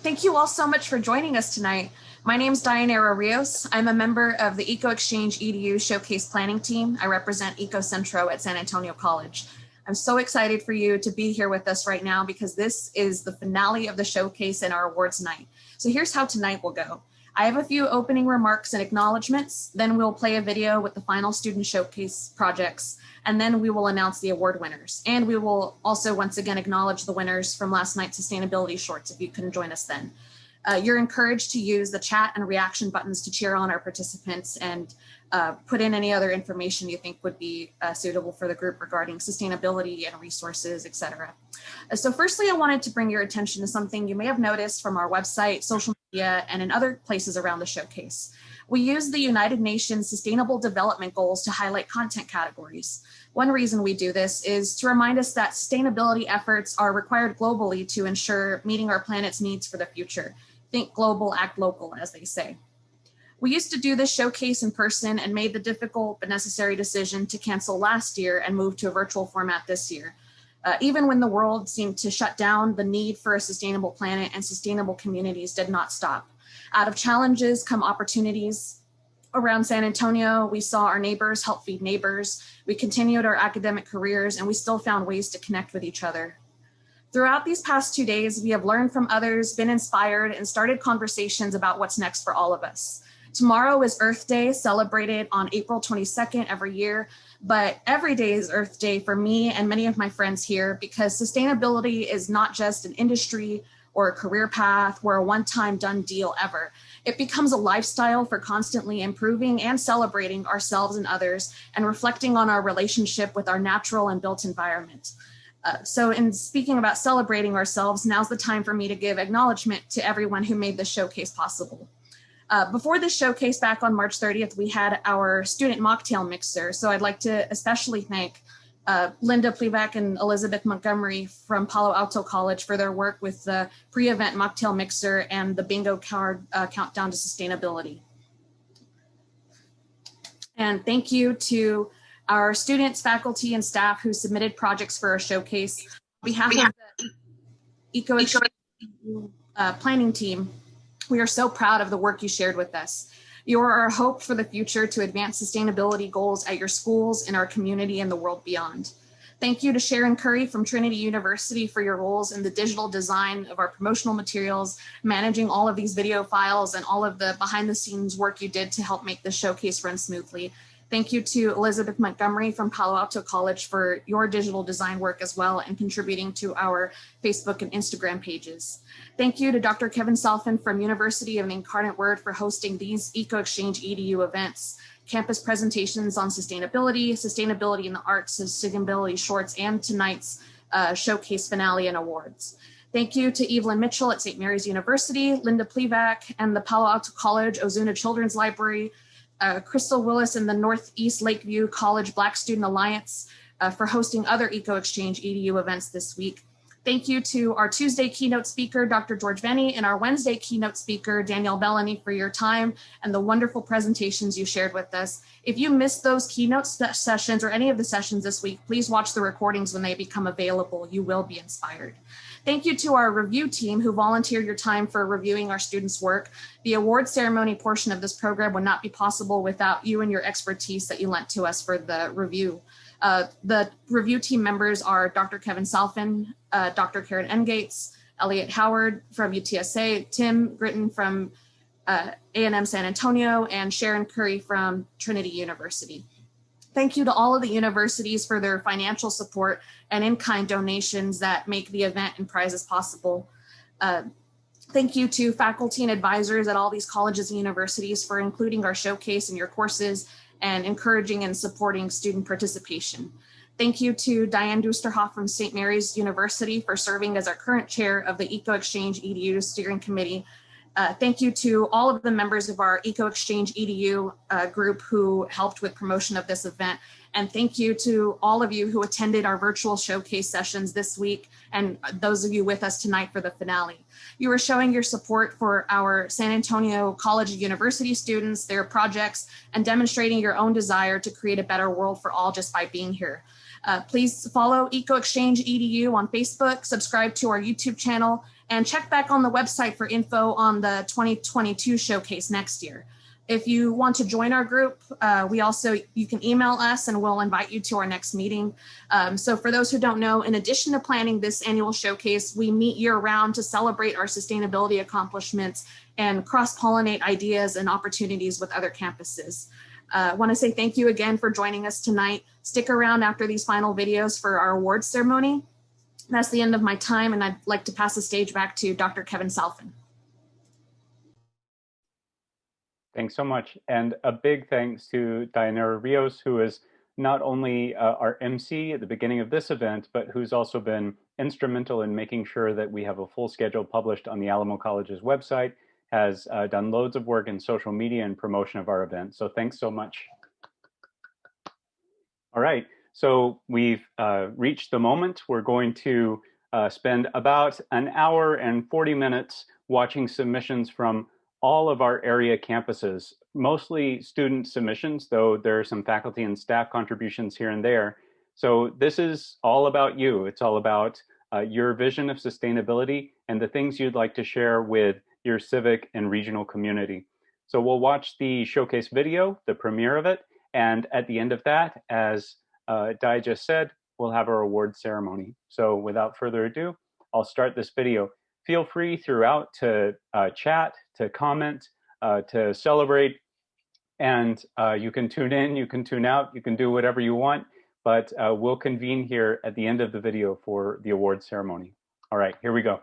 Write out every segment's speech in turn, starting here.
Thank you all so much for joining us tonight. My name is Diana Rios. I'm a member of the EcoExchangeEdu Showcase Planning Team. I represent EcoCentro at San Antonio College. I'm so excited for you to be here with us right now because this is the finale of the showcase and our awards night. So here's how tonight will go. I have a few opening remarks and acknowledgements, then we'll play a video with the final student showcase projects, and then we will announce the award winners. And we will also once again acknowledge the winners from last night's sustainability shorts if you couldn't join us then. You're encouraged to use the chat and reaction buttons to cheer on our participants and put in any other information you think would be suitable for the group regarding sustainability and resources, etc. So firstly, I wanted to bring your attention to something you may have noticed from our website, social media, and in other places around the showcase. We use the United Nations Sustainable Development Goals to highlight content categories. One reason we do this is to remind us that sustainability efforts are required globally to ensure meeting our planet's needs for the future. Think global, act local, as they say. We used to do this showcase in person and made the difficult but necessary decision to cancel last year and move to a virtual format this year. Even when the world seemed to shut down, the need for a sustainable planet and sustainable communities did not stop. Out of challenges come opportunities. Around San Antonio, we saw our neighbors help feed neighbors. We continued our academic careers, and we still found ways to connect with each other. Throughout these past 2 days, we have learned from others, been inspired, and started conversations about what's next for all of us. Tomorrow is Earth Day, celebrated on April 22nd every year, but every day is Earth Day for me and many of my friends here because sustainability is not just an industry or a career path or a one-time done deal ever. It becomes a lifestyle for constantly improving and celebrating ourselves and others and reflecting on our relationship with our natural and built environment. So in speaking about celebrating ourselves, now's the time for me to give acknowledgement to everyone who made this showcase possible. Before this showcase back on March 30th, we had our student mocktail mixer. So I'd like to especially thank Linda Plevak and Elizabeth Montgomery from Palo Alto College for their work with the pre-event mocktail mixer and the bingo card countdown to sustainability. And thank you to our students, faculty, and staff who submitted projects for our showcase. On behalf of the EcoExchange planning team, we are so proud of the work you shared with us. You are our hope for the future to advance sustainability goals at your schools, in our community, and the world beyond. Thank you to Sharon Curry from Trinity University for your roles in the digital design of our promotional materials, managing all of these video files, and all of the behind the scenes work you did to help make the showcase run smoothly. Thank you to Elizabeth Montgomery from Palo Alto College for your digital design work as well and contributing to our Facebook and Instagram pages. Thank you to Dr. Kevin Salfin from University of the Incarnate Word for hosting these EcoExchangeEdu events, campus presentations on sustainability, sustainability in the arts, sustainability shorts, and tonight's showcase finale and awards. Thank you to Evelyn Mitchell at St. Mary's University, Linda Plevak and the Palo Alto College Ozuna Children's Library, Crystal Willis and the Northeast Lakeview College Black Student Alliance for hosting other EcoExchangeEdu events this week. Thank you to our Tuesday keynote speaker, Dr. George Venny, and our Wednesday keynote speaker, Danielle Bellamy, for your time and the wonderful presentations you shared with us. If you missed those keynote sessions or any of the sessions this week, please watch the recordings when they become available. You will be inspired. Thank you to our review team who volunteered your time for reviewing our students' work. The award ceremony portion of this program would not be possible without you and your expertise that you lent to us for the review. The review team members are Dr. Kevin Salfin, Dr. Karen Engates, Elliot Howard from UTSA, Tim Gritton from A&M San Antonio, and Sharon Curry from Trinity University. Thank you to all of the universities for their financial support and in-kind donations that make the event and prizes possible. Thank you to faculty and advisors at all these colleges and universities for including our showcase in your courses and encouraging and supporting student participation. Thank you to Diane Dusterhoff from St. Mary's University for serving as our current chair of the EcoExchangeEdu Steering Committee. Thank you to all of the members of our EcoExchangeEdu group who helped with promotion of this event. And thank you to all of you who attended our virtual showcase sessions this week and those of you with us tonight for the finale. You are showing your support for our San Antonio College and University students, their projects, and demonstrating your own desire to create a better world for all just by being here. Please follow EcoExchangeEdu on Facebook, subscribe to our YouTube channel, And check back on the website for info on the 2022 showcase next year. If you want to join our group, you can email us and we'll invite you to our next meeting. So for those who don't know, in addition to planning this annual showcase, we meet year round to celebrate our sustainability accomplishments and cross-pollinate ideas and opportunities with other campuses. I want to say thank you again for joining us tonight. Stick around after these final videos for our awards ceremony. That's the end of my time, and I'd like to pass the stage back to Dr. Kevin Salfin. Thanks so much. And a big thanks to Dayanara Rios, who is not only our MC at the beginning of this event, but who's also been instrumental in making sure that we have a full schedule published on the Alamo College's website, has done loads of work in social media and promotion of our event. So thanks so much. All right, so we've reached the moment. We're going to spend about an hour and 40 minutes watching submissions from all of our area campuses, mostly student submissions, though there are some faculty and staff contributions here and there. So this is all about you. It's all about your vision of sustainability and the things you'd like to share with your civic and regional community. So we'll watch the showcase video, the premiere of it, and at the end of that, as Di just said, we'll have our award ceremony. So without further ado, I'll start this video. Feel free throughout to chat, to comment, to celebrate, and you can tune in, you can tune out, you can do whatever you want, but we'll convene here at the end of the video for the award ceremony. All right, here we go.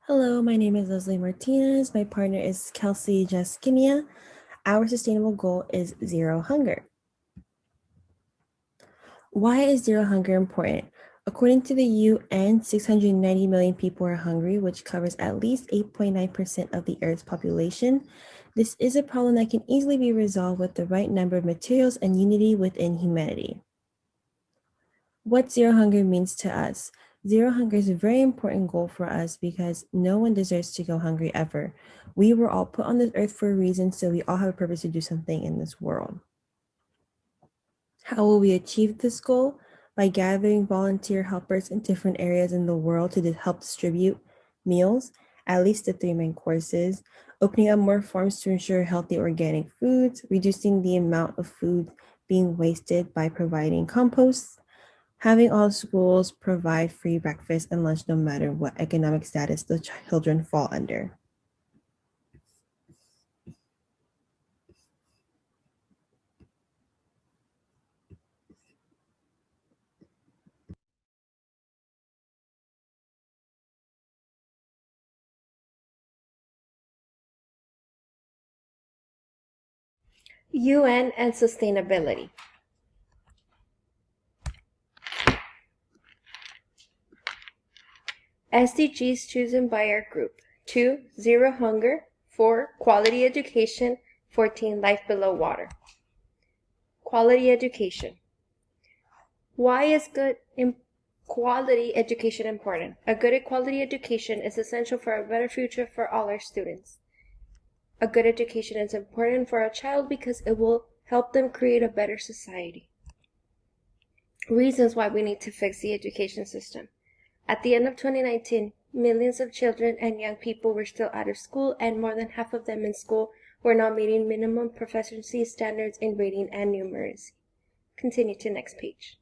Hello, my name is Leslie Martinez. My partner is Kelsey Jaskinia. Our sustainable goal is zero hunger. Why is zero hunger important? According to the UN, 690 million people are hungry, which covers at least 8.9% of the Earth's population. This is a problem that can easily be resolved with the right number of materials and unity within humanity. What zero hunger means to us. Zero hunger is a very important goal for us because no one deserves to go hungry ever. We were all put on this earth for a reason, so we all have a purpose to do something in this world. How will we achieve this goal? By gathering volunteer helpers in different areas in the world to help distribute meals, at least the 3 main courses, opening up more farms to ensure healthy organic foods, reducing the amount of food being wasted by providing compost, having all schools provide free breakfast and lunch no matter what economic status the children fall under. UN and sustainability. SDGs chosen by our group. 2, zero hunger. 4, quality education. 14, life below water. Quality education. Why is good quality education important? A good quality education is essential for a better future for all our students. A good education is important for a child because it will help them create a better society. Reasons why we need to fix the education system. At the end of 2019, millions of children and young people were still out of school, and more than half of them in school were not meeting minimum proficiency standards in reading and numeracy. Continue to next page.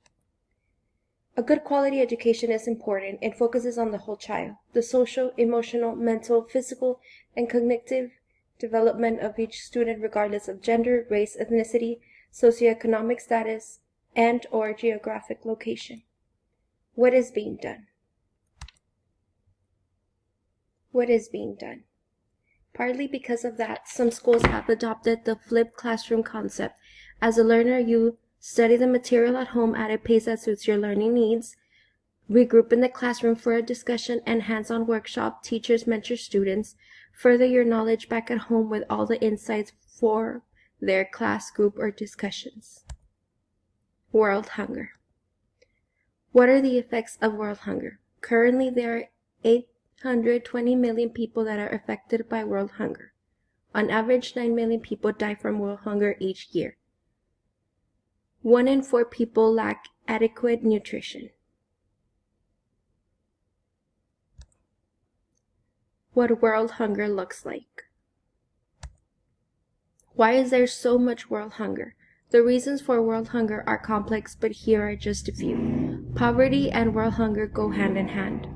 A good quality education is important and focuses on the whole child, the social, emotional, mental, physical, and cognitive development of each student regardless of gender, race, ethnicity, socioeconomic status, and/or geographic location. What is being done? What is being done? Partly because of that, some schools have adopted the flipped classroom concept. As a learner, you study the material at home at a pace that suits your learning needs. Regroup in the classroom for a discussion and hands-on workshop. Teachers mentor students. Further your knowledge back at home with all the insights for their class, group, or discussions. World hunger. What are the effects of world hunger? Currently, there are 820 million people that are affected by world hunger. On average, 9 million people die from world hunger each year. 1 in 4 people lack adequate nutrition. What world hunger looks like. Why is there so much world hunger? The reasons for world hunger are complex, but here are just a few. Poverty and world hunger go hand in hand.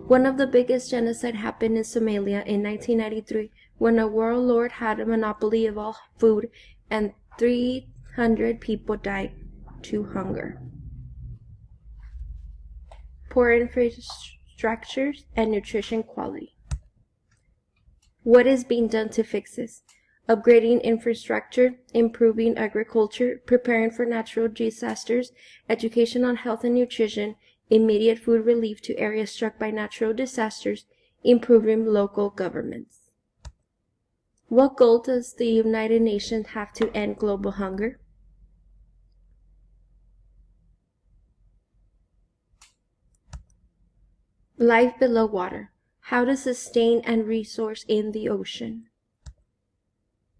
One of the biggest genocide happened in Somalia in 1993 when a warlord had a monopoly of all food and 300 people died to hunger. Poor infrastructures and nutrition quality. What is being done to fix this? Upgrading infrastructure, improving agriculture, preparing for natural disasters, education on health and nutrition, immediate food relief to areas struck by natural disasters, improving local governments. What goal does the United Nations have to end global hunger? Life below water. How to sustain and resource in the ocean.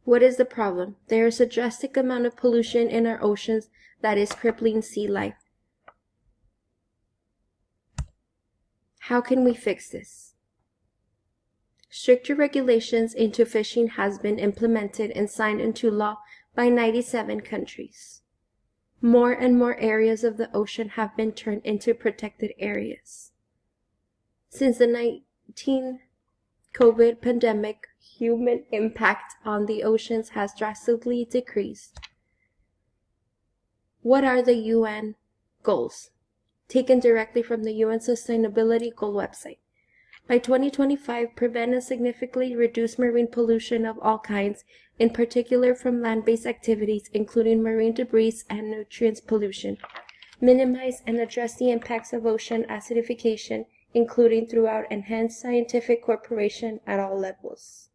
What is the problem? There is a drastic amount of pollution in our oceans that is crippling sea life. How can we fix this? Stricter regulations into fishing has been implemented and signed into law by 97 countries. More and more areas of the ocean have been turned into protected areas. Since the COVID pandemic, human impact on the oceans has drastically decreased. What are the UN goals? Taken directly from the UN Sustainability Goal website. By 2025, prevent and significantly reduce marine pollution of all kinds, in particular from land-based activities, including marine debris and nutrients pollution. Minimize and address the impacts of ocean acidification, including throughout enhanced scientific cooperation at all levels.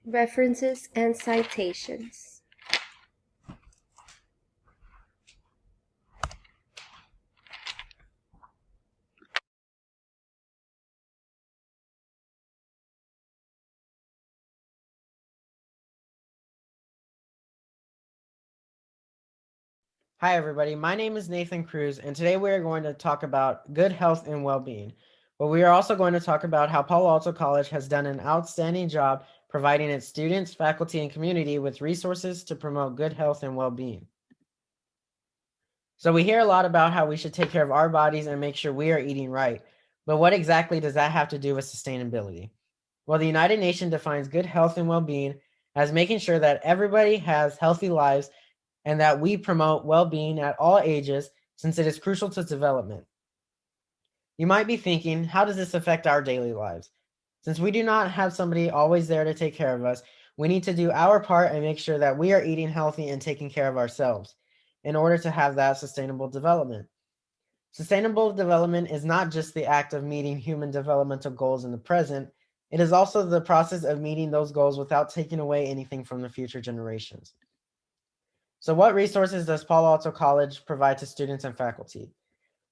References and citations. Hi everybody, my name is Nathan Cruz, and today we are going to talk about good health and well-being. But we are also going to talk about how Palo Alto College has done an outstanding job providing its students, faculty, and community with resources to promote good health and well-being. So we hear a lot about how we should take care of our bodies and make sure we are eating right. But what exactly does that have to do with sustainability? Well, the United Nations defines good health and well-being as making sure that everybody has healthy lives and that we promote well-being at all ages, since it is crucial to development. You might be thinking, how does this affect our daily lives? Since we do not have somebody always there to take care of us, we need to do our part and make sure that we are eating healthy and taking care of ourselves in order to have that sustainable development. Sustainable development is not just the act of meeting human developmental goals in the present, it is also the process of meeting those goals without taking away anything from the future generations. So what resources does Palo Alto College provide to students and faculty?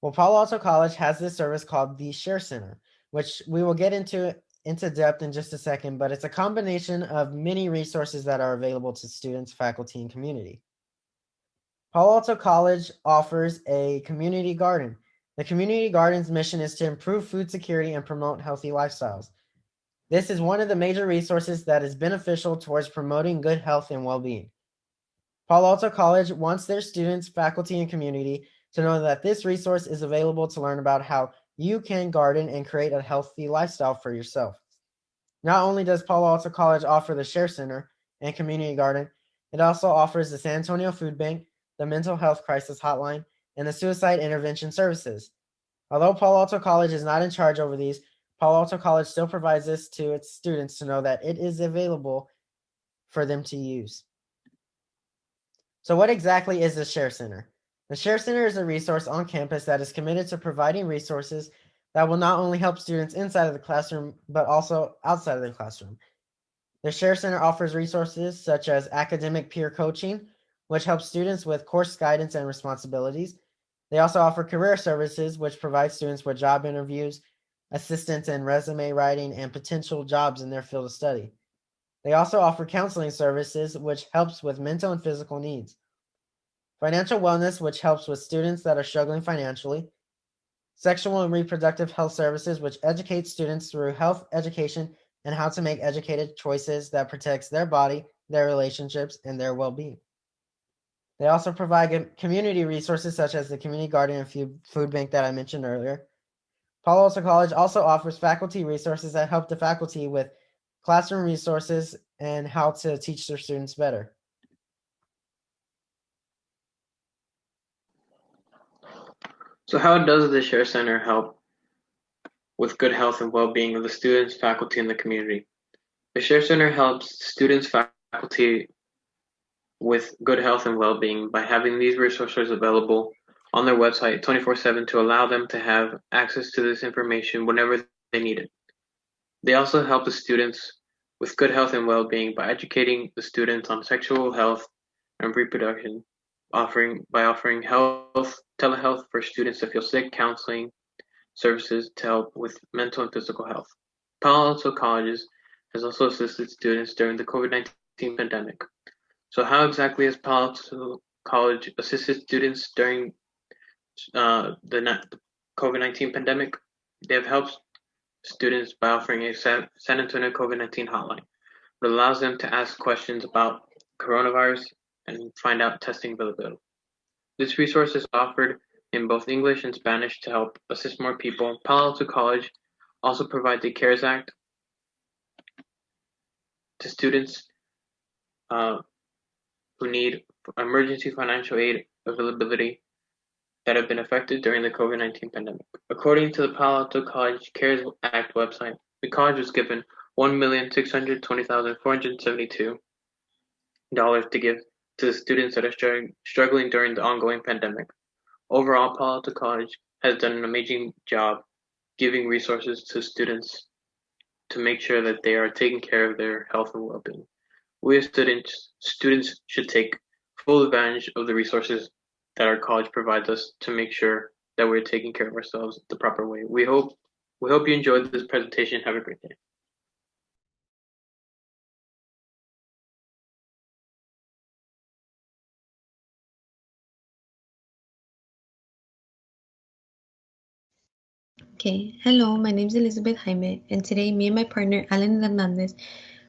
Well, Palo Alto College has this service called the Share Center, which we will get into depth in just a second, but it's a combination of many resources that are available to students, faculty, and community. Palo Alto College offers a community garden. The community garden's mission is to improve food security and promote healthy lifestyles. This is one of the major resources that is beneficial towards promoting good health and well-being. Palo Alto College wants their students, faculty, and community to know that this resource is available to learn about how you can garden and create a healthy lifestyle for yourself. Not only does Palo Alto College offer the Share Center and Community Garden, it also offers the San Antonio Food Bank, the Mental Health Crisis Hotline, and the Suicide Intervention Services. Although Palo Alto College is not in charge over these, Palo Alto College still provides this to its students to know that it is available for them to use. So what exactly is the Share Center? The Share Center is a resource on campus that is committed to providing resources that will not only help students inside of the classroom, but also outside of the classroom. The Share Center offers resources such as academic peer coaching, which helps students with course guidance and responsibilities. They also offer career services, which provide students with job interviews, assistance in resume writing, and potential jobs in their field of study. They also offer counseling services, which helps with mental and physical needs. Financial wellness, which helps with students that are struggling financially. Sexual and reproductive health services, which educate students through health education and how to make educated choices that protects their body, their relationships, and their well-being. They also provide community resources such as the community garden and food bank that I mentioned earlier. Palo Alto College also offers faculty resources that help the faculty with classroom resources and how to teach their students better. So how does the Share Center help with good health and well-being of the students, faculty, and the community? The Share Center helps students, faculty with good health and well-being by having these resources available on their website 24/7 to allow them to have access to this information whenever they need it. They also help the students with good health and well-being by educating the students on sexual health and reproduction, offering health telehealth for students that feel sick, counseling services to help with mental and physical health. Palo Alto Colleges has also assisted students during the COVID-19 pandemic. So how exactly has Palo Alto College assisted students during the COVID-19 pandemic? They have helped students by offering a San Antonio COVID-19 hotline that allows them to ask questions about coronavirus and find out testing availability. This resource is offered in both English and Spanish to help assist more people. Palo Alto College also provides the CARES Act to students who need emergency financial aid availability that have been affected during the COVID-19 pandemic. According to the Palo Alto College CARES Act website, the college was given $1,620,472 to give to the students that are struggling during the ongoing pandemic. Overall, Palo Alto College has done an amazing job giving resources to students to make sure that they are taking care of their health and well-being. We as students should take full advantage of the resources that our college provides us to make sure that we're taking care of ourselves the proper way. We hope you enjoyed this presentation. Have a great day. Okay, hello, my name is Elizabeth Jaime, and today me and my partner Alan Hernandez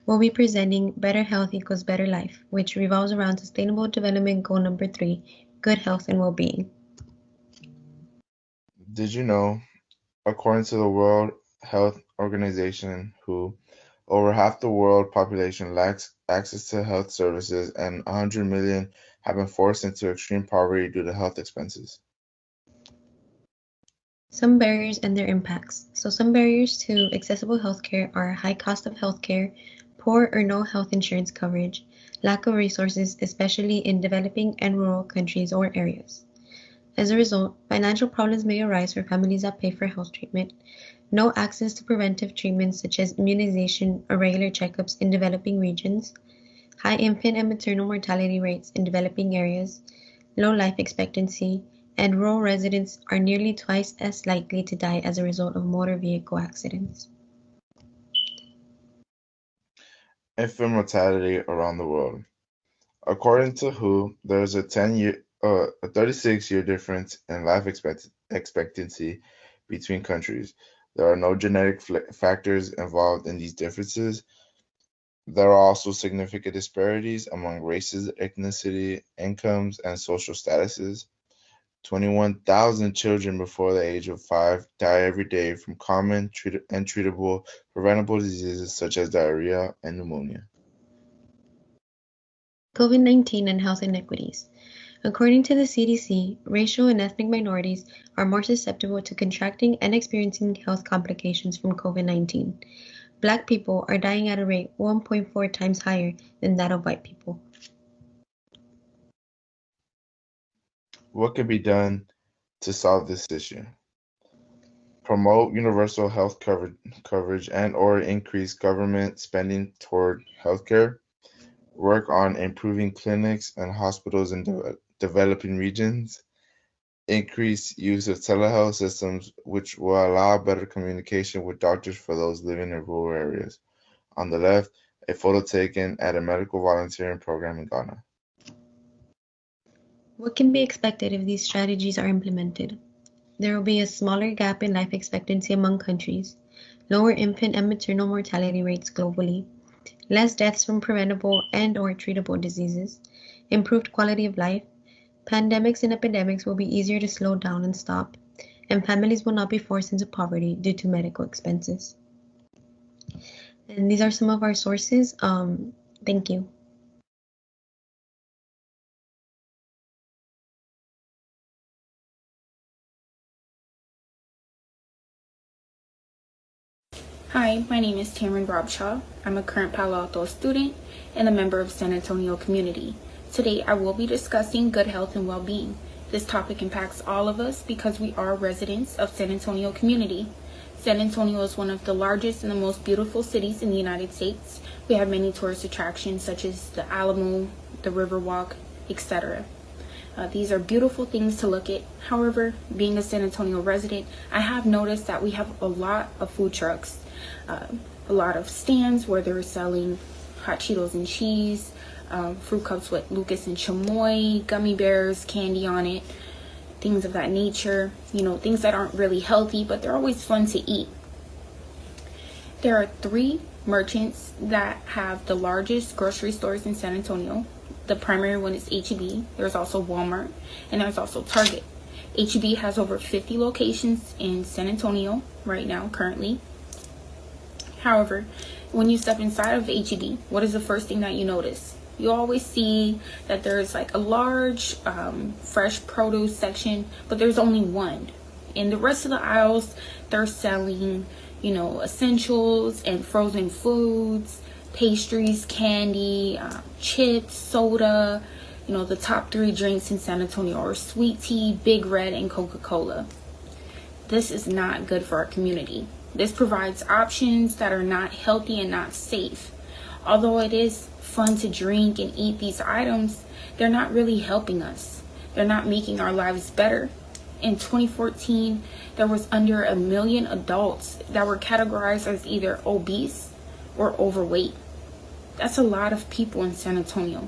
will be presenting Better Health Equals Better Life, which revolves around Sustainable Development Goal number 3, good health and well-being. Did you know, according to the World Health Organization, WHO, over half the world population lacks access to health services and 100 million have been forced into extreme poverty due to health expenses. Some barriers and their impacts. So some barriers to accessible healthcare are high cost of healthcare, poor or no health insurance coverage, lack of resources, especially in developing and rural countries or areas. As a result, financial problems may arise for families that pay for health treatment, no access to preventive treatments such as immunization or regular checkups in developing regions, high infant and maternal mortality rates in developing areas, low life expectancy, and rural residents are nearly twice as likely to die as a result of motor vehicle accidents. Infant mortality around the world. According to WHO, there is a 36-year difference in life expectancy between countries. There are no genetic factors involved in these differences. There are also significant disparities among races, ethnicity, incomes, and social statuses. 21,000 children before the age of 5 die every day from common and treatable preventable diseases such as diarrhea and pneumonia. COVID-19 and health inequities. According to the CDC, racial and ethnic minorities are more susceptible to contracting and experiencing health complications from COVID-19. Black people are dying at a rate 1.4 times higher than that of white people. What can be done to solve this issue? Promote universal health coverage and/or increase government spending toward healthcare. Work on improving clinics and hospitals in developing regions. Increase use of telehealth systems, which will allow better communication with doctors for those living in rural areas. On the left, a photo taken at a medical volunteering program in Ghana. What can be expected if these strategies are implemented? There will be a smaller gap in life expectancy among countries, lower infant and maternal mortality rates globally, less deaths from preventable and/or treatable diseases, improved quality of life, pandemics and epidemics will be easier to slow down and stop, and families will not be forced into poverty due to medical expenses. And these are some of our sources. Thank you. Hi, my name is Tamron Robshaw. I'm a current Palo Alto student and a member of San Antonio community. Today, I will be discussing good health and well-being. This topic impacts all of us because we are residents of San Antonio community. San Antonio is one of the largest and the most beautiful cities in the United States. We have many tourist attractions such as the Alamo, the Riverwalk, etc. These are beautiful things to look at. However, being a San Antonio resident, I have noticed that we have a lot of food trucks. A lot of stands where they're selling hot Cheetos and cheese, fruit cups with Lucas and chamoy, gummy bears, candy on it, things of that nature, things that aren't really healthy, but they're always fun to eat. There are 3 merchants that have the largest grocery stores in San Antonio. The primary one is H-E-B. There's also Walmart, and there's also Target. H-E-B has over 50 locations in San Antonio right now, currently. However, when you step inside of H-E-B, what is the first thing that you notice? You always see that there's like a large fresh produce section, but there's only one. In the rest of the aisles, they're selling, essentials and frozen foods, pastries, candy, chips, soda. The top 3 drinks in San Antonio are sweet tea, Big Red, and Coca-Cola. This is not good for our community. This provides options that are not healthy and not safe. Although it is fun to drink and eat these items, they're not really helping us. They're not making our lives better. In 2014, there was under 1 million adults that were categorized as either obese or overweight. That's a lot of people in San Antonio.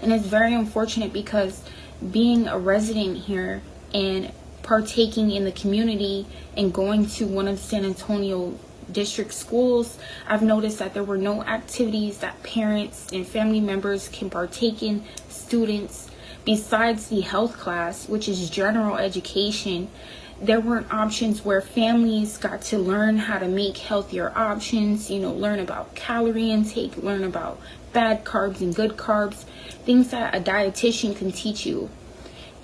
And it's very unfortunate because being a resident here and partaking in the community and going to one of San Antonio district schools, I've noticed that there were no activities that parents and family members can partake in, students, besides the health class, which is general education. There weren't options where families got to learn how to make healthier options, learn about calorie intake, learn about bad carbs and good carbs, things that a dietitian can teach you.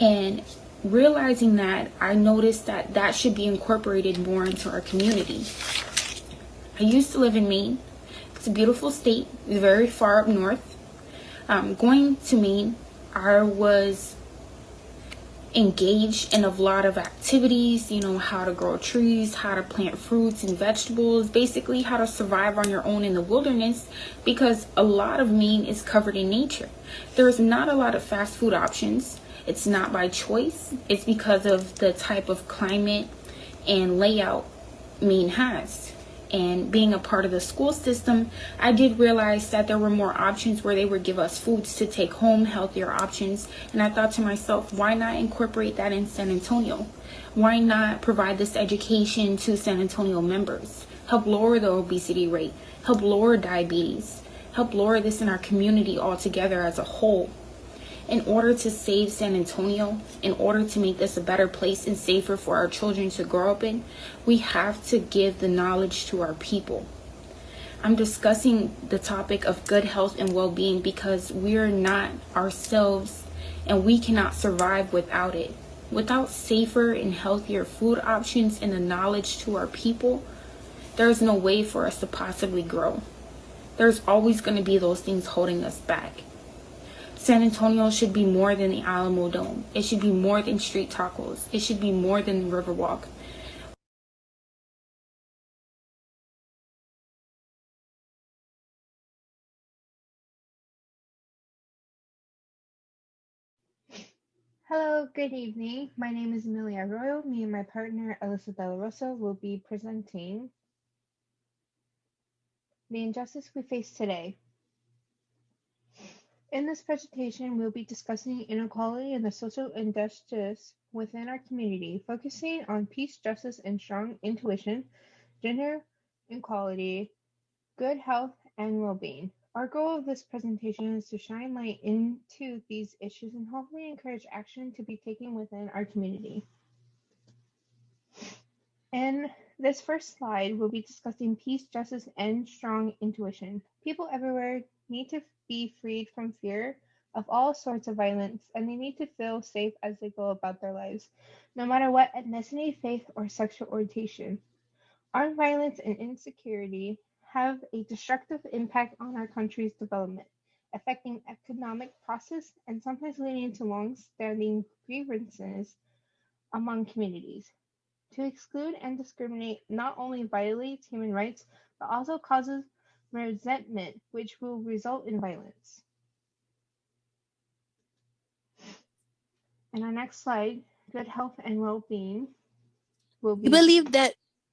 And realizing that, I noticed that that should be incorporated more into our community. I used to live in Maine. It's a beautiful state. It's very far up north. Going to Maine, I was engaged in a lot of activities, how to grow trees, how to plant fruits and vegetables, basically how to survive on your own in the wilderness, because a lot of Maine is covered in nature. There's not a lot of fast food options. It's not by choice. It's because of the type of climate and layout Maine has. And being a part of the school system, I did realize that there were more options where they would give us foods to take home, healthier options. And I thought to myself, why not incorporate that in San Antonio? Why not provide this education to San Antonio members? Help lower the obesity rate, help lower diabetes, help lower this in our community altogether as a whole. In order to save San Antonio, in order to make this a better place and safer for our children to grow up in, we have to give the knowledge to our people. I'm discussing the topic of good health and well-being because we are not ourselves and we cannot survive without it. Without safer and healthier food options and the knowledge to our people, there's no way for us to possibly grow. There's always going to be those things holding us back. San Antonio should be more than the Alamo Dome. It should be more than street tacos. It should be more than the Riverwalk. Hello, good evening. My name is Amelia Arroyo. Me and my partner, Alyssa De La Rosa, will be presenting the injustice we face today. In this presentation, we'll be discussing inequality and the social injustice within our community, focusing on peace, justice, and strong intuition, gender equality, good health, and well-being. Our goal of this presentation is to shine light into these issues and hopefully encourage action to be taken within our community. In this first slide, we'll be discussing peace, justice, and strong intuition. People everywhere need to be freed from fear of all sorts of violence, and they need to feel safe as they go about their lives, no matter what ethnicity, faith, or sexual orientation. Armed violence and insecurity have a destructive impact on our country's development, affecting economic process and sometimes leading to long-standing grievances among communities. To exclude and discriminate not only violates human rights, but also causes resentment, which will result in violence. In our next slide, good health and well-being will be...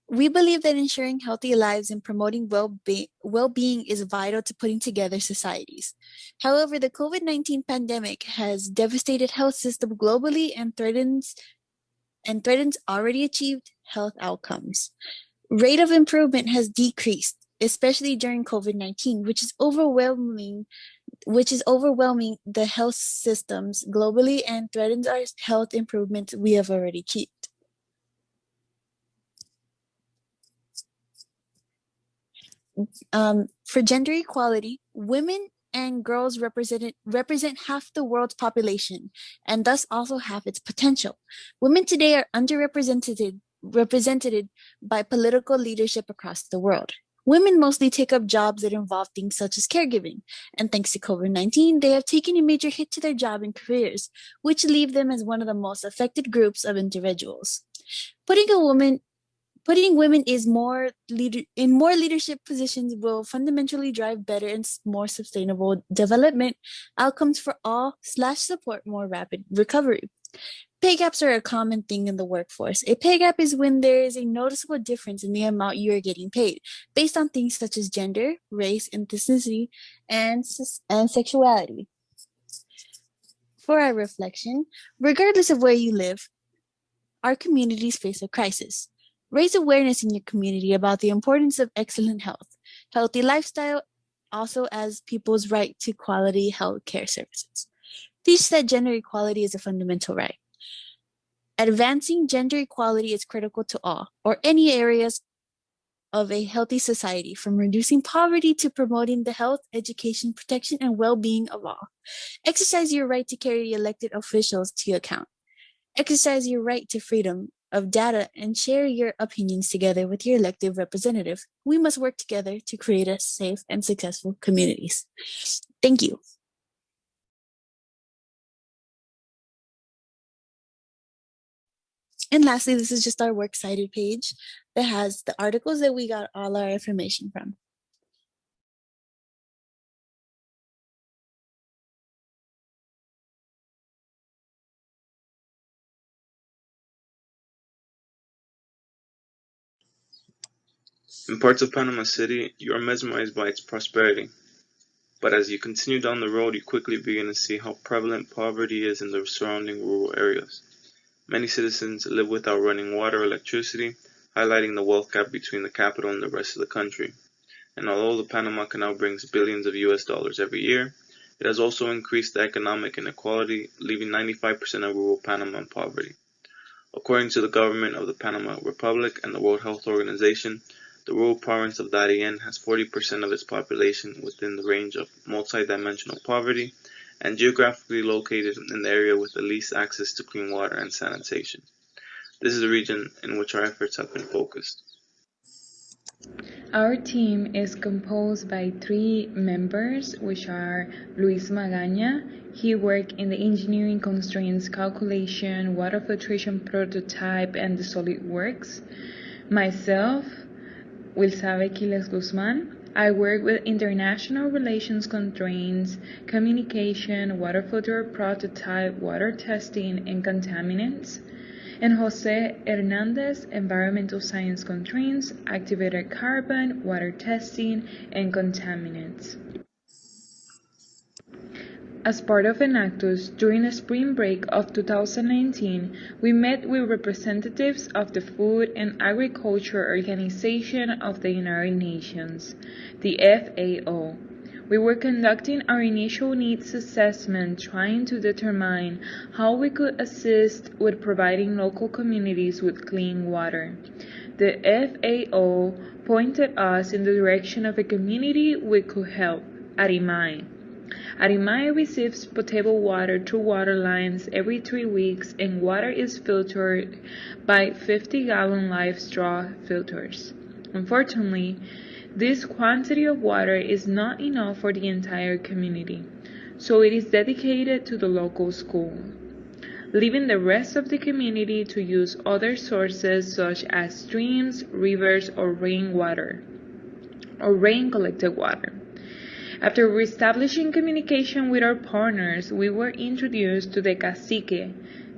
We believe that ensuring healthy lives and promoting well-being is vital to putting together societies. However, the COVID-19 pandemic has devastated health system globally and threatens already achieved health outcomes. Rate of improvement has decreased, especially during COVID-19, which is overwhelming the health systems globally and threatens our health improvements we have already achieved. For gender equality, women and girls represent half the world's population and thus also have its potential. Women today are represented by political leadership across the world. Women mostly take up jobs that involve things such as caregiving, and thanks to COVID-19, they have taken a major hit to their job and careers, which leave them as one of the most affected groups of individuals. Putting women in more leadership positions will fundamentally drive better and more sustainable development outcomes for all / support more rapid recovery. Pay gaps are a common thing in the workforce. A pay gap is when there is a noticeable difference in the amount you are getting paid based on things such as gender, race, ethnicity, and sexuality. For our reflection, regardless of where you live, our communities face a crisis. Raise awareness in your community about the importance of excellent health, healthy lifestyle, also as people's right to quality health care services. Teach that gender equality is a fundamental right. Advancing gender equality is critical to all or any areas of a healthy society, from reducing poverty to promoting the health, education, protection, and well-being of all. Exercise your right to carry elected officials to account. Exercise your right to freedom of data and share your opinions together with your elected representative. We must work together to create a safe and successful communities. Thank you. And lastly, this is just our works cited page that has the articles that we got all our information from. In parts of Panama City, you are mesmerized by its prosperity. But as you continue down the road, you quickly begin to see how prevalent poverty is in the surrounding rural areas. Many citizens live without running water or electricity, highlighting the wealth gap between the capital and the rest of the country. And although the Panama Canal brings billions of US dollars every year, it has also increased the economic inequality, leaving 95% of rural Panama in poverty. According to the government of the Panama Republic and the World Health Organization, the rural province of Darien has 40% of its population within the range of multidimensional poverty and geographically located in the area with the least access to clean water and sanitation. This is the region in which our efforts have been focused. Our team is composed by 3 members, which are Luis Magaña. He worked in the engineering constraints calculation, water filtration prototype, and the solid works. Myself, Wilsabe Quiles Guzman. I work with international relations constraints, communication, water filter prototype, water testing, and contaminants. And Jose Hernandez, environmental science constraints, activated carbon, water testing, and contaminants. As part of Enactus, during the spring break of 2019, we met with representatives of the Food and Agriculture Organization of the United Nations, the FAO. We were conducting our initial needs assessment, trying to determine how we could assist with providing local communities with clean water. The FAO pointed us in the direction of a community we could help, Arimay. Arimay receives potable water through water lines every 3 weeks, and water is filtered by 50-gallon live straw filters. Unfortunately, this quantity of water is not enough for the entire community, so it is dedicated to the local school, leaving the rest of the community to use other sources such as streams, rivers, or rainwater, or rain-collected water. After reestablishing communication with our partners, we were introduced to the cacique,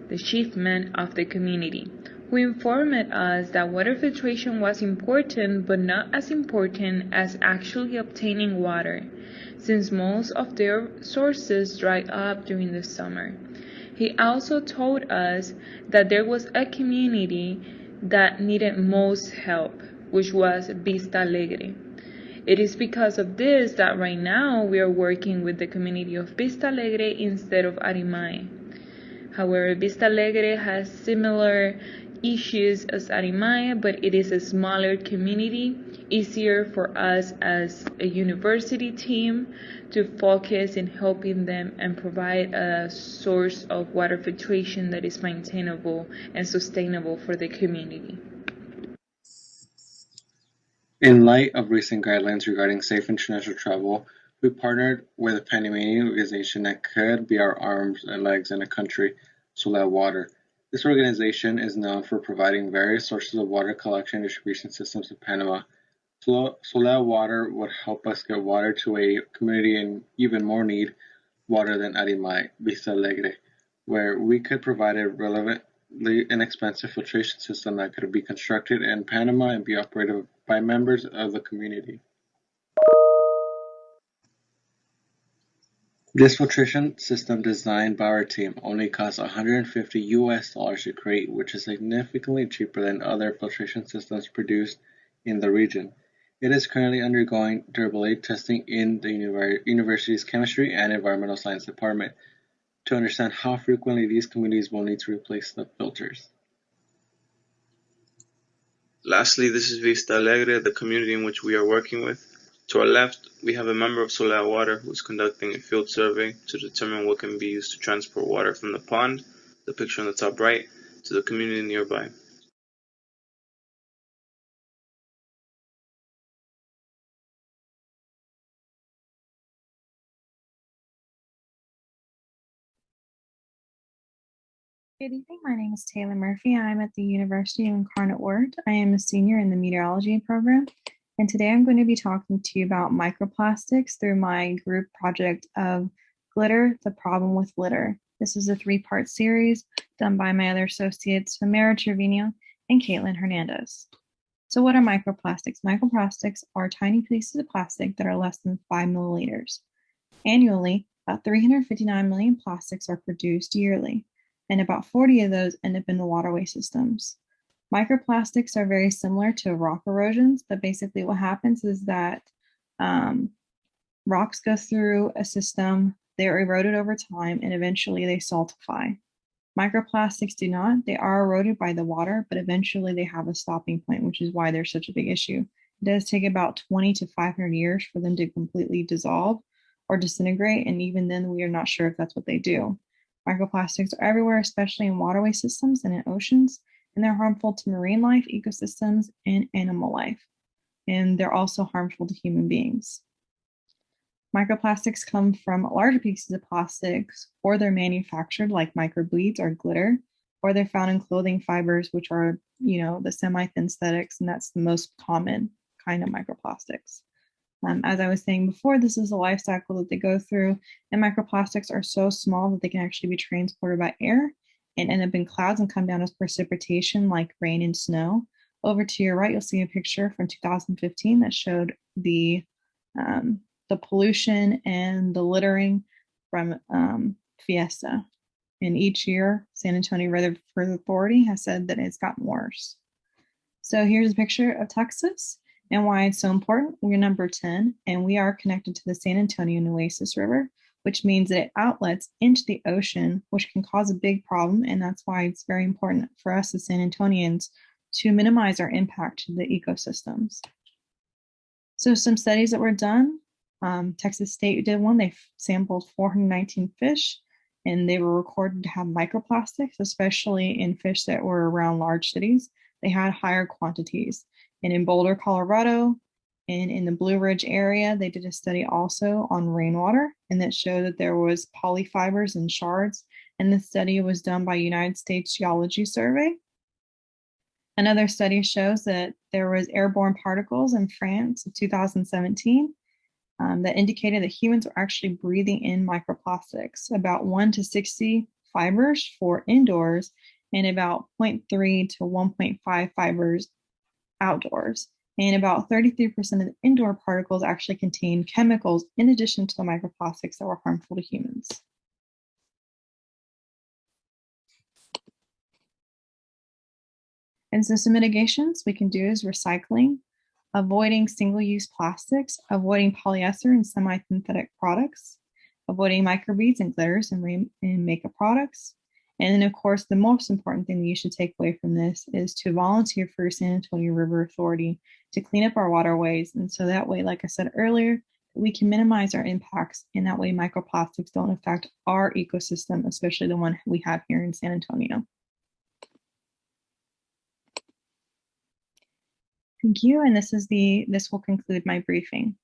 the chiefman of the community, who informed us that water filtration was important, but not as important as actually obtaining water, since most of their sources dried up during the summer. He also told us that there was a community that needed most help, which was Vista Alegre. It is because of this that right now we are working with the community of Vista Alegre instead of Arimay. However, Vista Alegre has similar issues as Arimay, but it is a smaller community, easier for us as a university team to focus in helping them and provide a source of water filtration that is maintainable and sustainable for the community. In light of recent guidelines regarding safe international travel, we partnered with a Panamanian organization that could be our arms and legs in a country, Solar Water. This organization is known for providing various sources of water collection and distribution systems in Panama. Solar Water would help us get water to a community in even more need water than Arimay, Vista Alegre, where we could provide a relevantly inexpensive filtration system that could be constructed in Panama and be operated by members of the community. This filtration system designed by our team only costs $150 to create, which is significantly cheaper than other filtration systems produced in the region. It is currently undergoing durability testing in the university's chemistry and environmental science department to understand how frequently these communities will need to replace the filters. Lastly, this is Vista Alegre, the community in which we are working with. To our left, we have a member of Solar Water who is conducting a field survey to determine what can be used to transport water from the pond, the picture on the top right, to the community nearby. Good evening. My name is Taylor Murphy. I'm at the University of Incarnate Word. I am a senior in the meteorology program, and today I'm going to be talking to you about microplastics through my group project of Glitter, the Problem with Litter. This is a 3-part series done by my other associates, Samara Trevino and Caitlin Hernandez. So what are microplastics? Microplastics are tiny pieces of plastic that are less than 5 milliliters. Annually, about 359 million plastics are produced yearly, and about 40 of those end up in the waterway systems. Microplastics are very similar to rock erosions, but basically what happens is that rocks go through a system, they're eroded over time, and eventually they saltify. Microplastics do not. They are eroded by the water, but eventually they have a stopping point, which is why they're such a big issue. It does take about 20 to 500 years for them to completely dissolve or disintegrate, and even then we are not sure if that's what they do. Microplastics are everywhere, especially in waterway systems and in oceans, and they're harmful to marine life, ecosystems, and animal life. And they're also harmful to human beings. Microplastics come from larger pieces of plastics, or they're manufactured like microbeads or glitter, or they're found in clothing fibers, which are, the semi-thin synthetics, and that's the most common kind of microplastics. As I was saying before, this is a life cycle that they go through, and microplastics are so small that they can actually be transported by air and end up in clouds and come down as precipitation like rain and snow. Over to your right, you'll see a picture from 2015 that showed the pollution and the littering from Fiesta. And each year, San Antonio River Authority has said that it's gotten worse. So here's a picture of Texas and why it's so important. We're number 10, and we are connected to the San Antonio Nueces River, which means that it outlets into the ocean, which can cause a big problem. And that's why it's very important for us as San Antonians to minimize our impact to the ecosystems. So some studies that were done, Texas State did one. They sampled 419 fish, and they were recorded to have microplastics, especially in fish that were around large cities. They had higher quantities. And in Boulder, Colorado, and in the Blue Ridge area, they did a study also on rainwater, and that showed that there was polyfibers and shards. And the study was done by United States Geology Survey. Another study shows that there was airborne particles in France in 2017 that indicated that humans are actually breathing in microplastics, about 1 to 60 fibers for indoors and about 0.3 to 1.5 fibers outdoors. And about 33% of the indoor particles actually contain chemicals in addition to the microplastics that were harmful to humans. And so some mitigations we can do is recycling, avoiding single-use plastics, avoiding polyester and semi-synthetic products, avoiding microbeads and glitters in makeup products. And then, of course, the most important thing that you should take away from this is to volunteer for your San Antonio River Authority to clean up our waterways. And so that way, like I said earlier, we can minimize our impacts, and that way microplastics don't affect our ecosystem, especially the one we have here in San Antonio. Thank you, and this will conclude my briefing.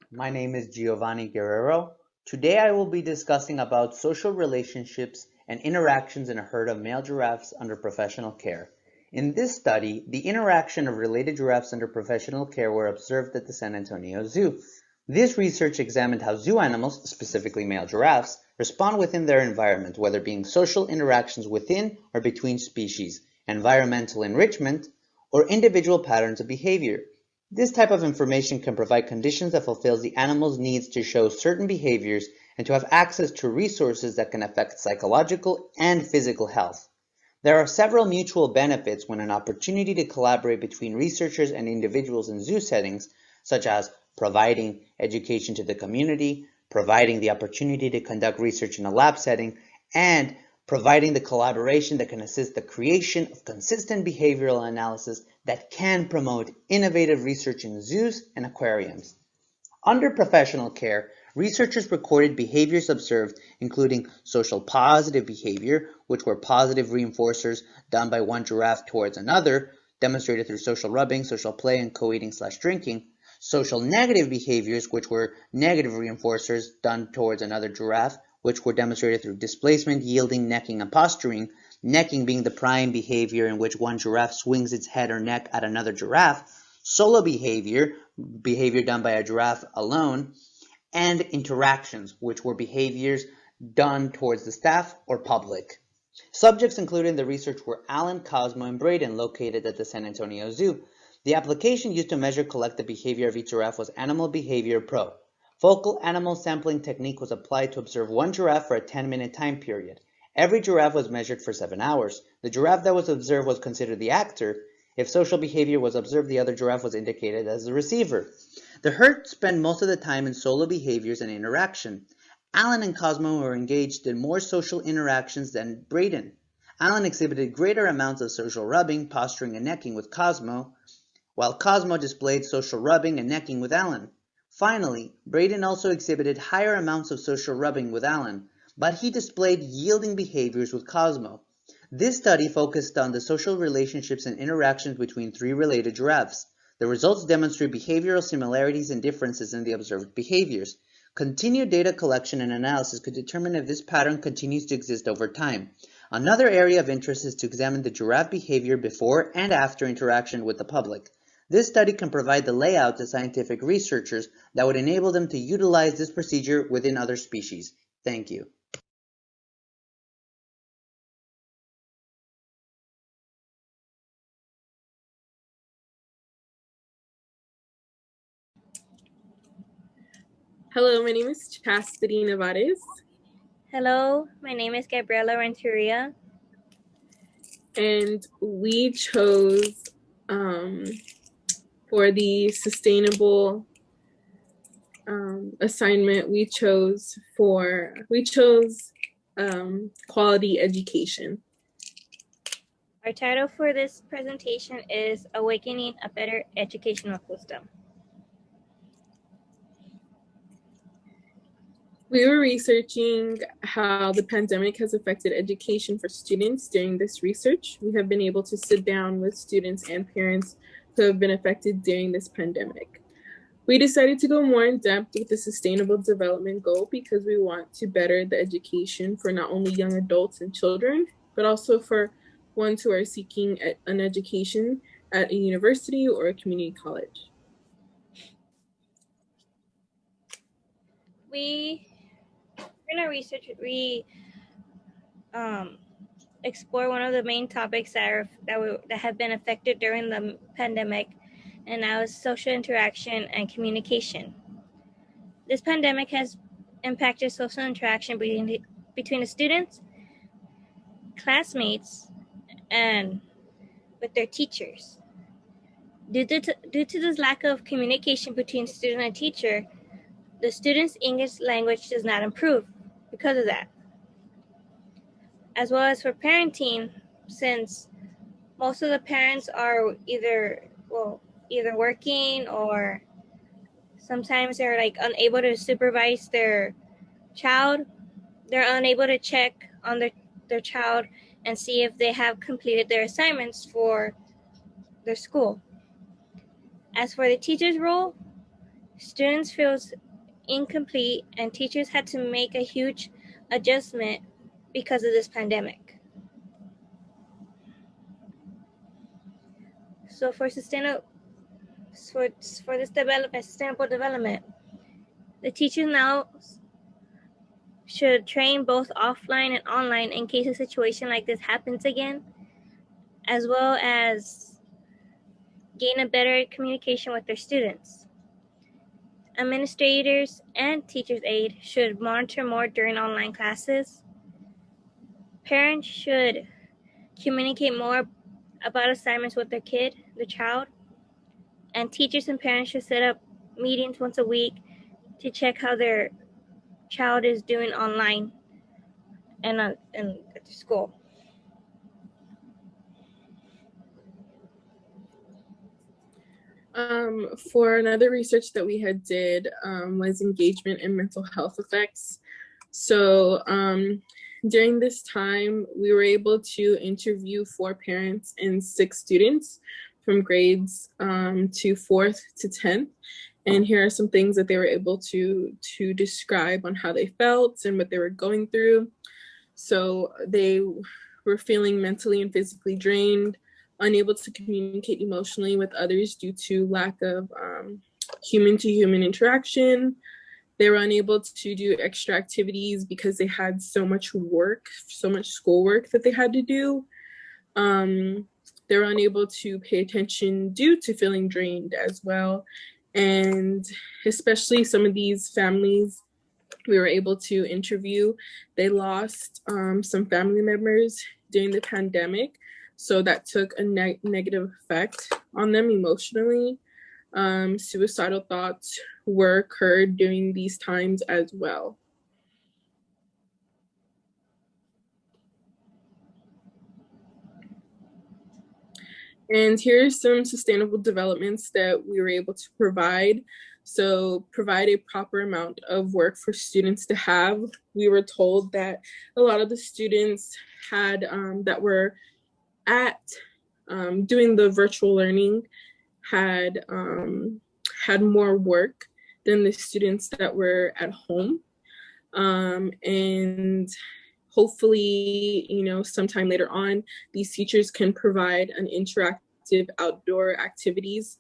My name is Giovanni Guerrero. Today I will be discussing about social relationships and interactions in a herd of male giraffes under professional care. In this study, the interaction of related giraffes under professional care were observed at the San Antonio Zoo. This research examined how zoo animals, specifically male giraffes, respond within their environment, whether being social interactions within or between species, environmental enrichment, or individual patterns of behavior. This type of information can provide conditions that fulfills the animal's needs to show certain behaviors and to have access to resources that can affect psychological and physical health. There are several mutual benefits when an opportunity to collaborate between researchers and individuals in zoo settings, such as providing education to the community, providing the opportunity to conduct research in a lab setting, and providing the collaboration that can assist the creation of consistent behavioral analysis that can promote innovative research in zoos and aquariums. Under professional care, researchers recorded behaviors observed, including social positive behavior, which were positive reinforcers done by one giraffe towards another, demonstrated through social rubbing, social play, and co-eating/drinking. Social negative behaviors, which were negative reinforcers done towards another giraffe, which were demonstrated through displacement, yielding, necking, and posturing, necking being the prime behavior in which one giraffe swings its head or neck at another giraffe, solo behavior, behavior done by a giraffe alone, and interactions, which were behaviors done towards the staff or public. Subjects included in the research were Alan, Cosmo, and Braden, located at the San Antonio Zoo. The application used to measure collective behavior of each giraffe was Animal Behavior Pro. Focal animal sampling technique was applied to observe one giraffe for a 10-minute time period. Every giraffe was measured for 7 hours. The giraffe that was observed was considered the actor. If social behavior was observed, the other giraffe was indicated as the receiver. The herd spent most of the time in solo behaviors and interaction. Alan and Cosmo were engaged in more social interactions than Braden. Alan exhibited greater amounts of social rubbing, posturing, and necking with Cosmo, while Cosmo displayed social rubbing and necking with Alan. Finally, Braden also exhibited higher amounts of social rubbing with Alan, but he displayed yielding behaviors with Cosmo. This study focused on the social relationships and interactions between 3 related giraffes. The results demonstrate behavioral similarities and differences in the observed behaviors. Continued data collection and analysis could determine if this pattern continues to exist over time. Another area of interest is to examine the giraffe behavior before and after interaction with the public. This study can provide the layout to scientific researchers that would enable them to utilize this procedure within other species. Thank you. Hello, my name is Chastity Nevares. Hello, my name is Gabriela Renteria. And we chose for the sustainable assignment, we chose quality education. Our title for this presentation is Awakening a Better Educational System. We were researching how the pandemic has affected education for students during this research. We have been able to sit down with students and parents who have been affected during this pandemic. We decided to go more in depth with the sustainable development goal because we want to better the education for not only young adults and children, but also for ones who are seeking an education at a university or a community college. In our research, we explore one of the main topics that have been affected during the pandemic, and that was social interaction and communication. This pandemic has impacted social interaction between the students, classmates, and with their teachers. Due to this lack of communication between student and teacher, the student's English language does not improve because of that. As well as for parenting, since most of the parents are either working or sometimes they're unable to supervise their child. They're unable to check on their child and see if they have completed their assignments for their school. As for the teacher's role, students feel incomplete and teachers had to make a huge adjustment because of this pandemic. So for sustainable development, the teachers now should train both offline and online in case a situation like this happens again, as well as gain a better communication with their students. Administrators and teachers' aide should monitor more during online classes. Parents should communicate more about assignments with their child. And teachers and parents should set up meetings once a week to check how their child is doing online and at the school. For another research that we had did was engagement and mental health effects. So during this time, we were able to interview 4 parents and 6 students from grades to 4th to 10th. And here are some things that they were able to describe on how they felt and what they were going through. So they were feeling mentally and physically drained, unable to communicate emotionally with others due to lack of human-to-human interaction. They were unable to do extra activities because they had so much work, so much schoolwork that they had to do. They were unable to pay attention due to feeling drained as well. And especially some of these families we were able to interview, they lost some family members during the pandemic. So that took a negative effect on them emotionally. Suicidal thoughts were occurred during these times as well. And here's some sustainable developments that we were able to provide. So provide a proper amount of work for students to have. We were told that a lot of the students had that were at doing the virtual learning had more work than the students that were at home. And hopefully, sometime later on, these teachers can provide an interactive outdoor activities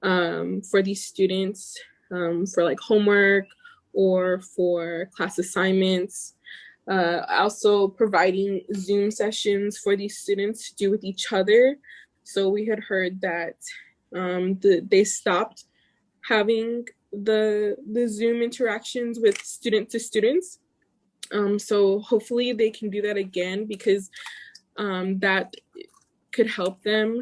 for these students for like homework or for class assignments. Also providing Zoom sessions for these students to do with each other. So we had heard that they stopped having the Zoom interactions with student to students. So hopefully they can do that again, because that could help them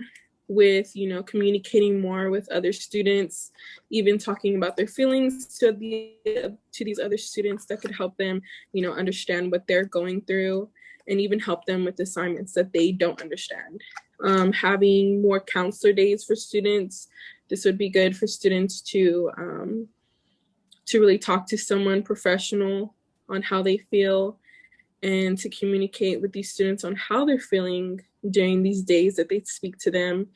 with, communicating more with other students, even talking about their feelings to these other students. That could help them, understand what they're going through, and even help them with assignments that they don't understand. Having more counselor days for students. This would be good for students to really talk to someone professional on how they feel, and to communicate with these students on how they're feeling during these days that they speak to them.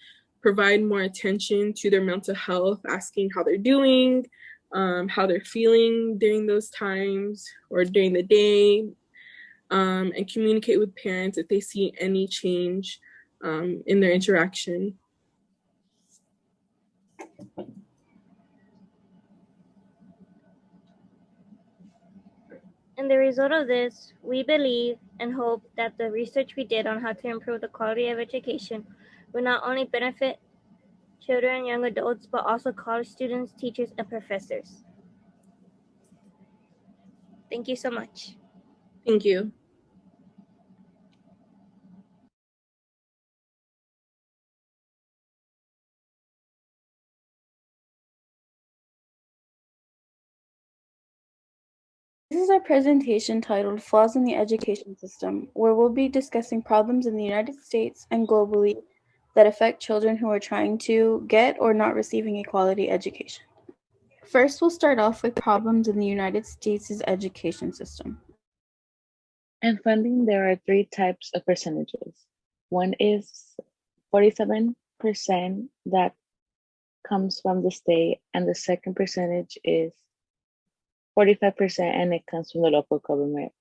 Provide more attention to their mental health, asking how they're doing, how they're feeling during those times or during the day, and communicate with parents if they see any change in their interaction. And the result of this, we believe and hope that the research we did on how to improve the quality of education will not only benefit children and young adults, but also college students, teachers, and professors. Thank you so much. Thank you. This is our presentation titled Flaws in the Education System, where we'll be discussing problems in the United States and globally that affect children who are trying to get or not receiving a quality education. First, we'll start off with problems in the United States' education system. In funding, there are three types of percentages. One is 47% that comes from the state, and the second percentage is 45%, and it comes from the local government.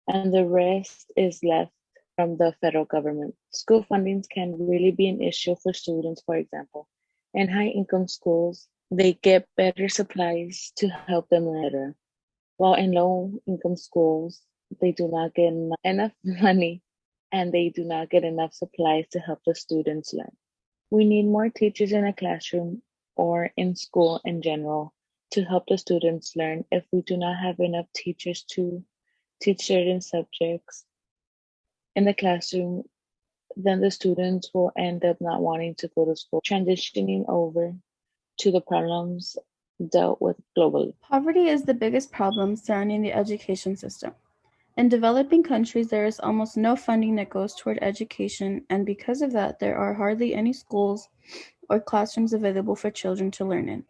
And the rest is left from the federal government. School fundings can really be an issue for students. For example, in high-income schools, they get better supplies to help them learn better, while in low-income schools, they do not get enough money, and they do not get enough supplies to help the students learn. We need more teachers in a classroom or in school in general to help the students learn. If we do not have enough teachers to teach certain subjects in the classroom, then the students will end up not wanting to go to school, transitioning over to the problems dealt with globally. Poverty is the biggest problem surrounding the education system. In developing countries, there is almost no funding that goes toward education, and because of that, there are hardly any schools or classrooms available for children to learn in.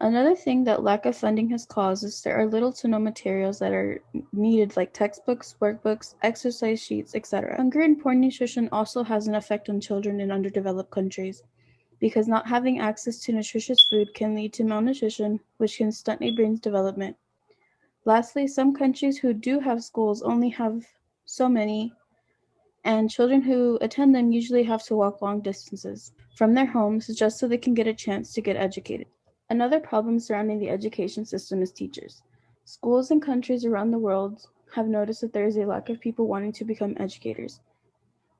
Another thing that lack of funding has caused is there are little to no materials that are needed, like textbooks, workbooks, exercise sheets, etc. Hunger and poor nutrition also has an effect on children in underdeveloped countries, because not having access to nutritious food can lead to malnutrition, which can stunt a brain's development. Lastly, some countries who do have schools only have so many, and children who attend them usually have to walk long distances from their homes just so they can get a chance to get educated. Another problem surrounding the education system is teachers. Schools in countries around the world have noticed that there is a lack of people wanting to become educators.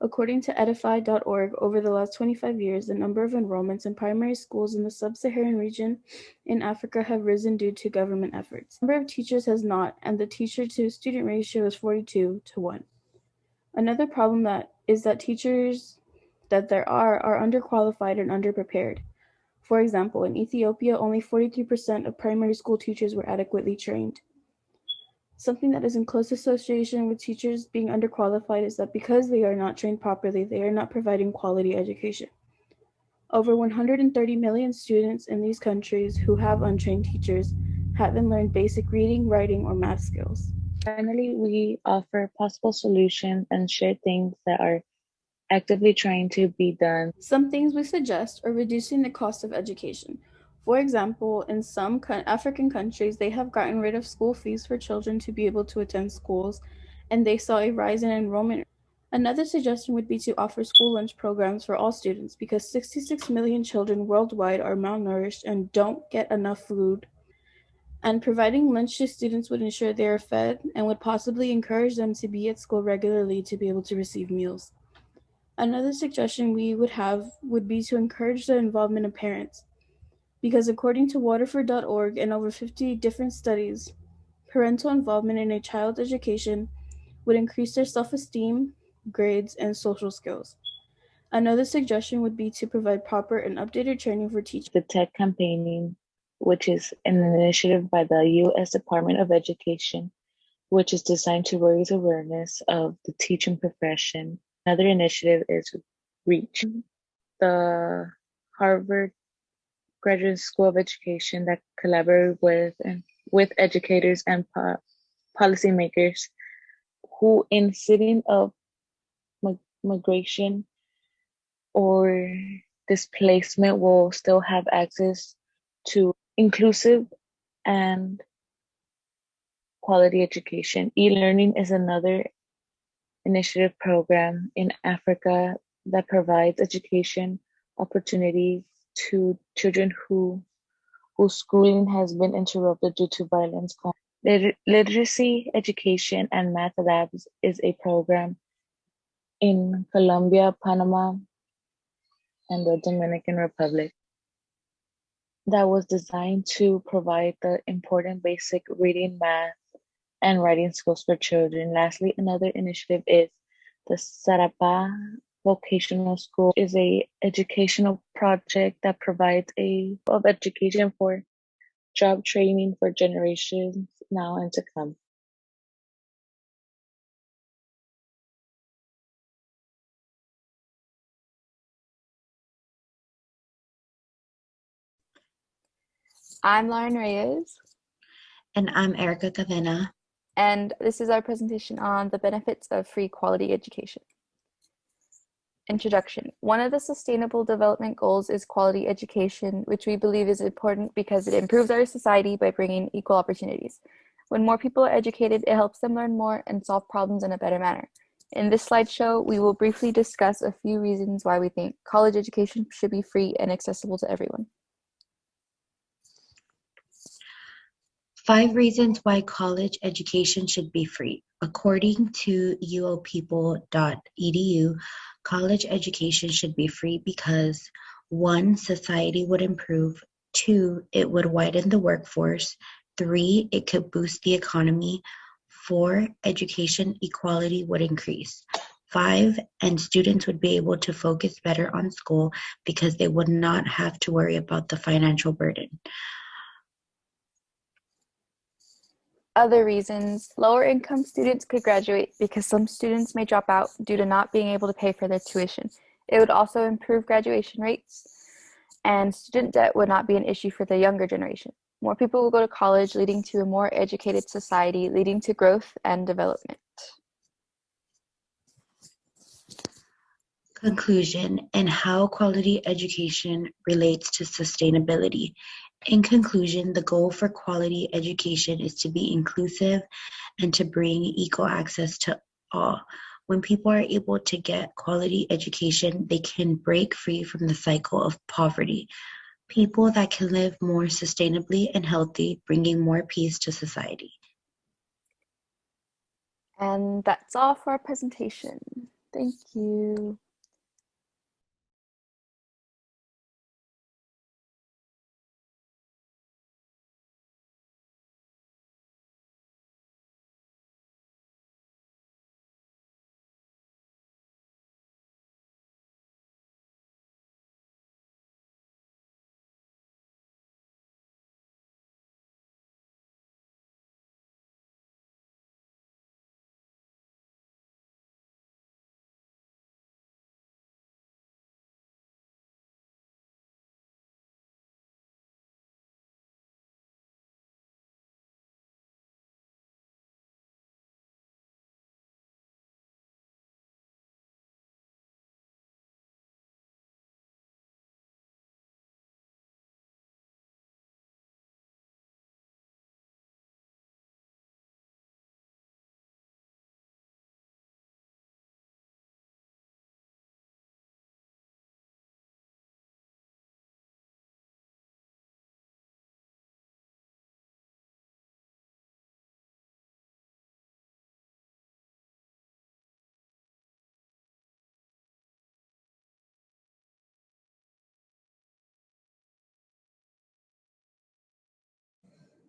According to edify.org, over the last 25 years, the number of enrollments in primary schools in the sub-Saharan region in Africa have risen due to government efforts. The number of teachers has not, and the teacher-to-student ratio is 42:1. Another problem is that teachers that there are underqualified and underprepared. For example, in Ethiopia, only 43% of primary school teachers were adequately trained. Something that is in close association with teachers being underqualified is that because they are not trained properly, they are not providing quality education. Over 130 million students in these countries who have untrained teachers haven't learned basic reading, writing, or math skills. Finally, we offer possible solutions and share things that are actively trying to be done. Some things we suggest are reducing the cost of education. For example, in some African countries, they have gotten rid of school fees for children to be able to attend schools, and they saw a rise in enrollment. Another suggestion would be to offer school lunch programs for all students because 66 million children worldwide are malnourished and don't get enough food. And providing lunch to students would ensure they are fed and would possibly encourage them to be at school regularly to be able to receive meals. Another suggestion we would have would be to encourage the involvement of parents, because according to Waterford.org and over 50 different studies, parental involvement in a child's education would increase their self-esteem, grades, and social skills. Another suggestion would be to provide proper and updated training for teachers. The TED campaigning, which is an initiative by the U.S. Department of Education, which is designed to raise awareness of the teaching profession. Another initiative is REACH, the Harvard Graduate School of Education that collaborate with educators and policymakers who, in setting of migration or displacement, will still have access to inclusive and quality education. E-learning is another initiative program in Africa that provides education opportunities to children whose schooling has been interrupted due to violence. Literacy, education, and math labs is a program in Colombia, Panama, and the Dominican Republic that was designed to provide the important basic reading, math, and writing skills for children. Lastly, another initiative is the Sarapa Vocational School. Is a educational project that provides of education for job training for generations now and to come. I'm Lauren Reyes. And I'm Erica Cadena. And this is our presentation on the benefits of free quality education. Introduction. One of the Sustainable Development Goals is quality education, which we believe is important because it improves our society by bringing equal opportunities. When more people are educated, it helps them learn more and solve problems in a better manner. In this slideshow, we will briefly discuss a few reasons why we think college education should be free and accessible to everyone. 5 reasons why college education should be free. According to uopeople.edu, college education should be free because 1, society would improve, 2, it would widen the workforce, 3, it could boost the economy, 4, education equality would increase, 5, and students would be able to focus better on school because they would not have to worry about the financial burden. Other reasons, lower income students could graduate because some students may drop out due to not being able to pay for their tuition. It would also improve graduation rates, and student debt would not be an issue for the younger generation. More people will go to college, leading to a more educated society, leading to growth and development. Conclusion, and how quality education relates to sustainability. In conclusion, the goal for quality education is to be inclusive and to bring equal access to all. When people are able to get quality education, they can break free from the cycle of poverty. people that can live more sustainably and healthy, bringing more peace to society. And that's all for our presentation. Thank you.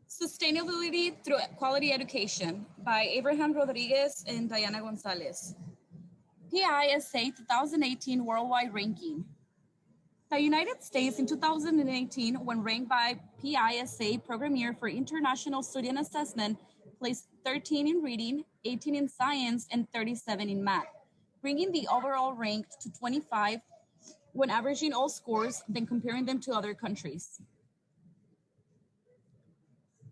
Sustainability Through Quality Education by Abraham Rodriguez and Diana Gonzalez. PISA 2018 Worldwide Ranking. The United States in 2018, when ranked by PISA Program Year for International Student Assessment, placed 13 in reading, 18 in science, and 37 in math, bringing the overall rank to 25 when averaging all scores, then comparing them to other countries.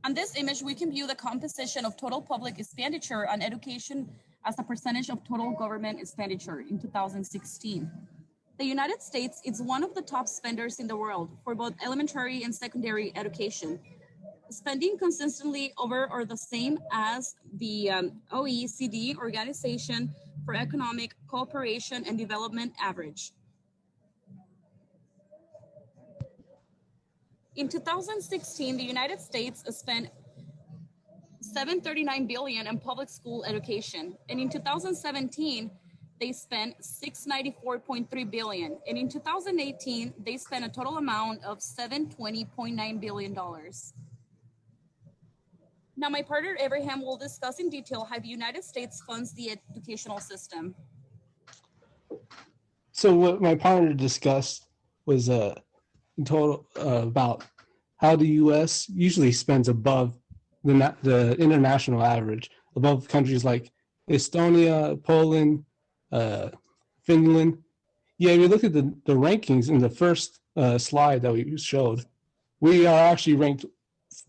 On this image, we can view the composition of total public expenditure on education as a percentage of total government expenditure in 2016. The United States is one of the top spenders in the world for both elementary and secondary education, spending consistently over or the same as the OECD, Organization for Economic Cooperation and Development average. In 2016, the United States spent $739 billion in public school education, and in 2017, they spent $694.3 billion, and in 2018, they spent a total amount of $720.9 billion. Now, my partner Abraham will discuss in detail how the United States funds the educational system. So what my partner discussed was in total about how the U.S. usually spends above the international average, above countries like Estonia, Poland, Finland. Yeah, if you look at the rankings in the first slide that we showed, we are actually ranked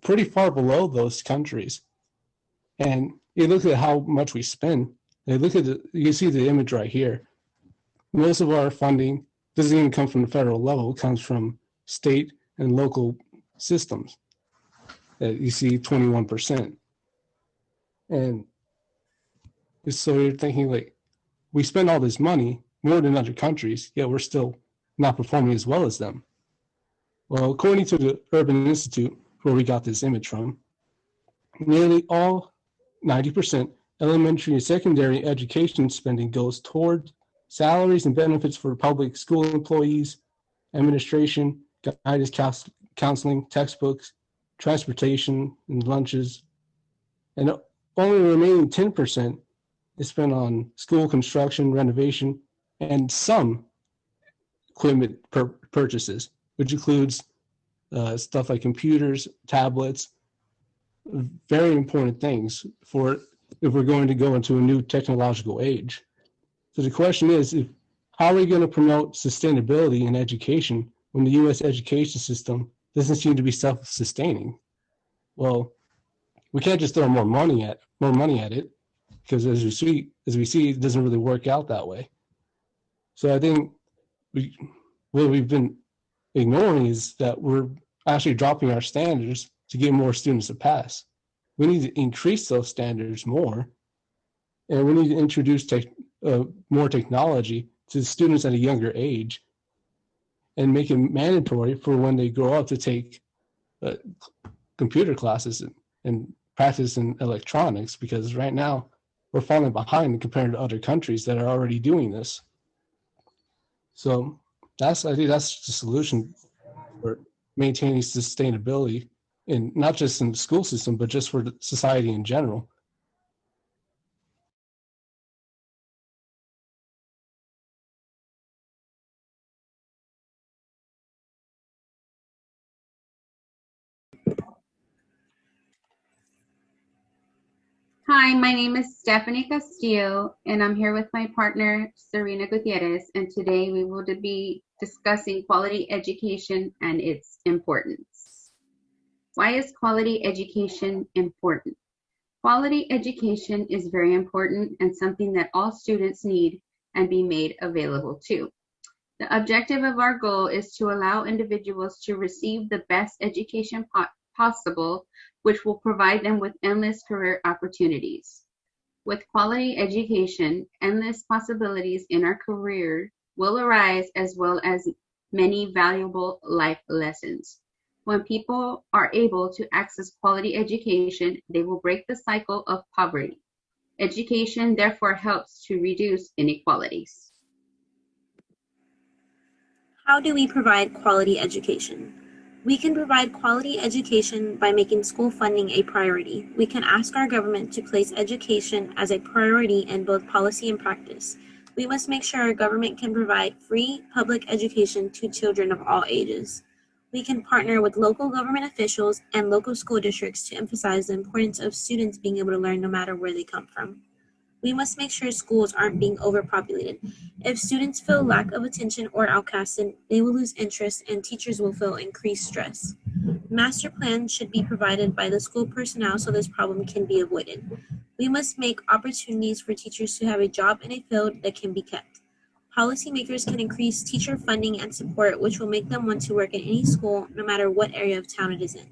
pretty far below those countries. And you look at how much we spend, you look at you see the image right here. Most of our funding doesn't even come from the federal level, it comes from state and local systems. You see 21%. And so you're thinking, like, we spend all this money, more than other countries, yet we're still not performing as well as them. Well, according to the Urban Institute, where we got this image from, nearly all 90% elementary and secondary education spending goes toward salaries and benefits for public school employees, administration, guidance counseling, textbooks, transportation, and lunches. And only the remaining 10% is spent on school construction, renovation, and some equipment purchases, which includes stuff like computers, tablets, very important things for if we're going to go into a new technological age. So the question is, how are we going to promote sustainability in education when the U.S. education system doesn't seem to be self-sustaining? Well, we can't just throw more money at it, because as we see, it doesn't really work out that way. So I think what we've been ignoring is that we're actually dropping our standards to get more students to pass. We need to increase those standards more, and we need to introduce more technology to students at a younger age. and make it mandatory for when they grow up to take computer classes and practice in electronics, because right now we're falling behind compared to other countries that are already doing this. So I think that's the solution for maintaining sustainability, and not just in the school system, but just for society in general. Hi, my name is Stephanie Castillo, and I'm here with my partner, Serena Gutierrez, and today we will be discussing quality education and its importance. Why is quality education important? Quality education is very important and something that all students need and be made available to. The objective of our goal is to allow individuals to receive the best education possible, which will provide them with endless career opportunities. With quality education, endless possibilities in our career will arise, as well as many valuable life lessons. When people are able to access quality education, they will break the cycle of poverty. Education therefore helps to reduce inequalities. How do we provide quality education? We can provide quality education by making school funding a priority. We can ask our government to place education as a priority in both policy and practice. We must make sure our government can provide free public education to children of all ages. We can partner with local government officials and local school districts to emphasize the importance of students being able to learn no matter where they come from. We must make sure schools aren't being overpopulated. If students feel lack of attention or outcasted, they will lose interest and teachers will feel increased stress. Master plans should be provided by the school personnel so this problem can be avoided. We must make opportunities for teachers to have a job in a field that can be kept. Policymakers can increase teacher funding and support, which will make them want to work in any school, no matter what area of town it is in.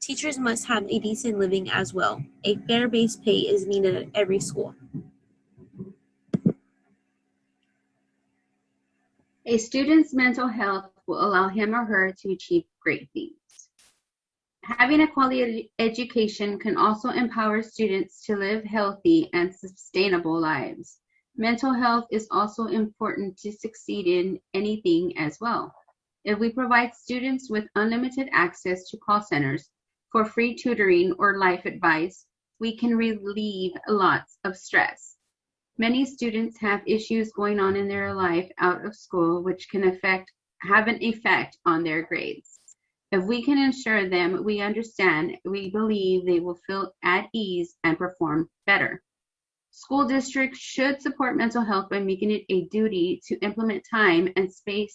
Teachers must have a decent living as well. A fair-based pay is needed at every school. A student's mental health will allow him or her to achieve great things. Having a quality education can also empower students to live healthy and sustainable lives. Mental health is also important to succeed in anything as well. If we provide students with unlimited access to call centers for free tutoring or life advice, we can relieve lots of stress. Many students have issues going on in their life out of school, which can have an effect on their grades. If we can ensure them we understand, we believe they will feel at ease and perform better. School districts should support mental health by making it a duty to implement time and safe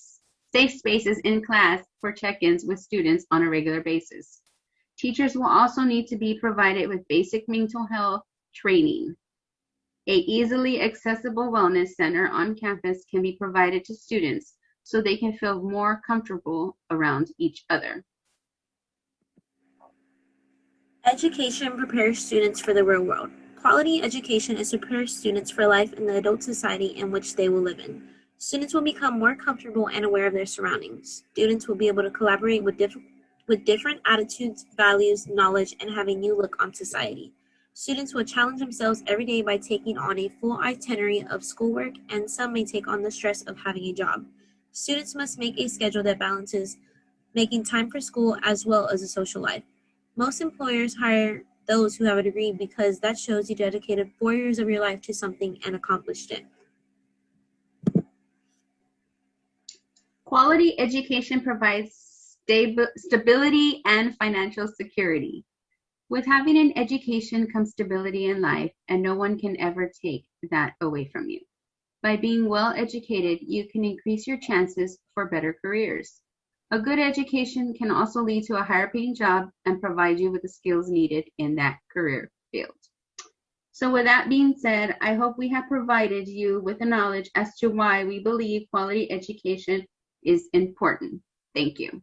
spaces in class for check-ins with students on a regular basis. Teachers will also need to be provided with basic mental health training. A easily accessible wellness center on campus can be provided to students so they can feel more comfortable around each other. Education prepares students for the real world. Quality education is to prepare students for life in the adult society in which they will live in. Students will become more comfortable and aware of their surroundings. Students will be able to collaborate with different attitudes, values, knowledge, and have a new look on society. Students will challenge themselves every day by taking on a full itinerary of schoolwork, and some may take on the stress of having a job. Students must make a schedule that balances making time for school as well as a social life. Most employers hire those who have a degree because that shows you dedicated 4 years of your life to something and accomplished it. Quality education provides stability and financial security. With having an education comes stability in life, and no one can ever take that away from you. By being well educated, you can increase your chances for better careers. A good education can also lead to a higher paying job and provide you with the skills needed in that career field. So with that being said, I hope we have provided you with the knowledge as to why we believe quality education is important. Thank you.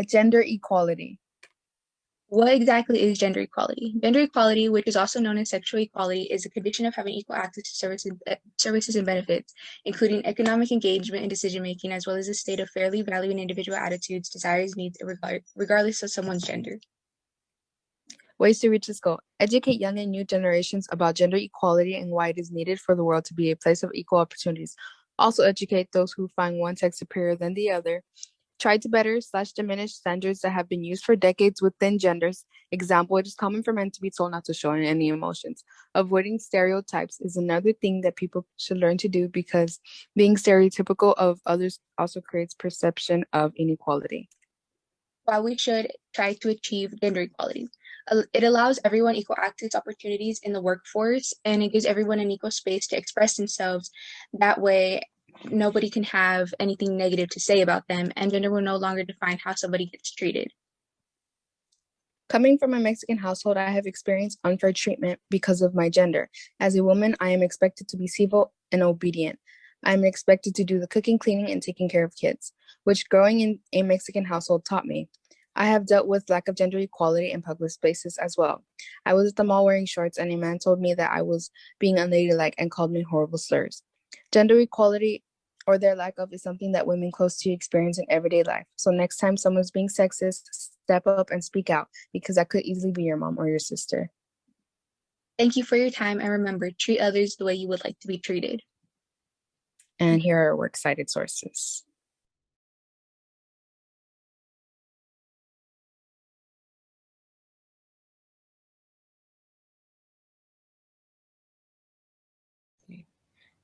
Gender equality. What exactly is gender equality? Gender equality, which is also known as sexual equality, is a condition of having equal access to services and benefits, including economic engagement and decision-making, as well as a state of fairly valuing individual attitudes, desires, needs, regardless of someone's gender. Ways to reach this goal. Educate young and new generations about gender equality and why it is needed for the world to be a place of equal opportunities. Also educate those who find one sex superior than the other. Try to better/diminish standards that have been used for decades within genders. Example, it is common for men to be told not to show any emotions. Avoiding stereotypes is another thing that people should learn to do, because being stereotypical of others also creates perception of inequality. While we should try to achieve gender equality, it allows everyone equal access opportunities in the workforce, and it gives everyone an equal space to express themselves. That way, nobody can have anything negative to say about them, and gender will no longer define how somebody gets treated. Coming from a Mexican household, I have experienced unfair treatment because of my gender. As a woman, I am expected to be civil and obedient. I am expected to do the cooking, cleaning, and taking care of kids, which growing in a Mexican household taught me. I have dealt with lack of gender equality in public spaces as well. I was at the mall wearing shorts, and a man told me that I was being unladylike and called me horrible slurs. Gender equality, or their lack of, is something that women close to you experience in everyday life. So next time someone's being sexist, step up and speak out, because that could easily be your mom or your sister. Thank you for your time, and remember, treat others the way you would like to be treated. And here are our works cited sources.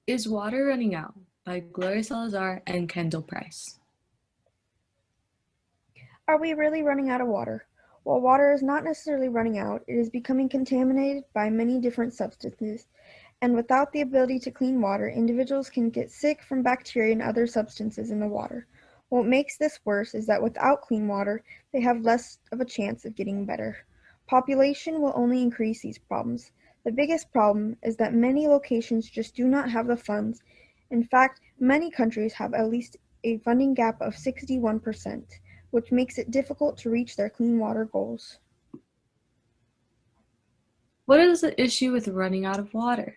Is Water Running Out? By Gloria Salazar and Kendall Price. Are we really running out of water? While water is not necessarily running out, it is becoming contaminated by many different substances. And without the ability to clean water, individuals can get sick from bacteria and other substances in the water. What makes this worse is that without clean water, they have less of a chance of getting better. Population will only increase these problems. The biggest problem is that many locations just do not have the funds. In fact, many countries have at least a funding gap of 61%, which makes it difficult to reach their clean water goals. What is the issue with running out of water?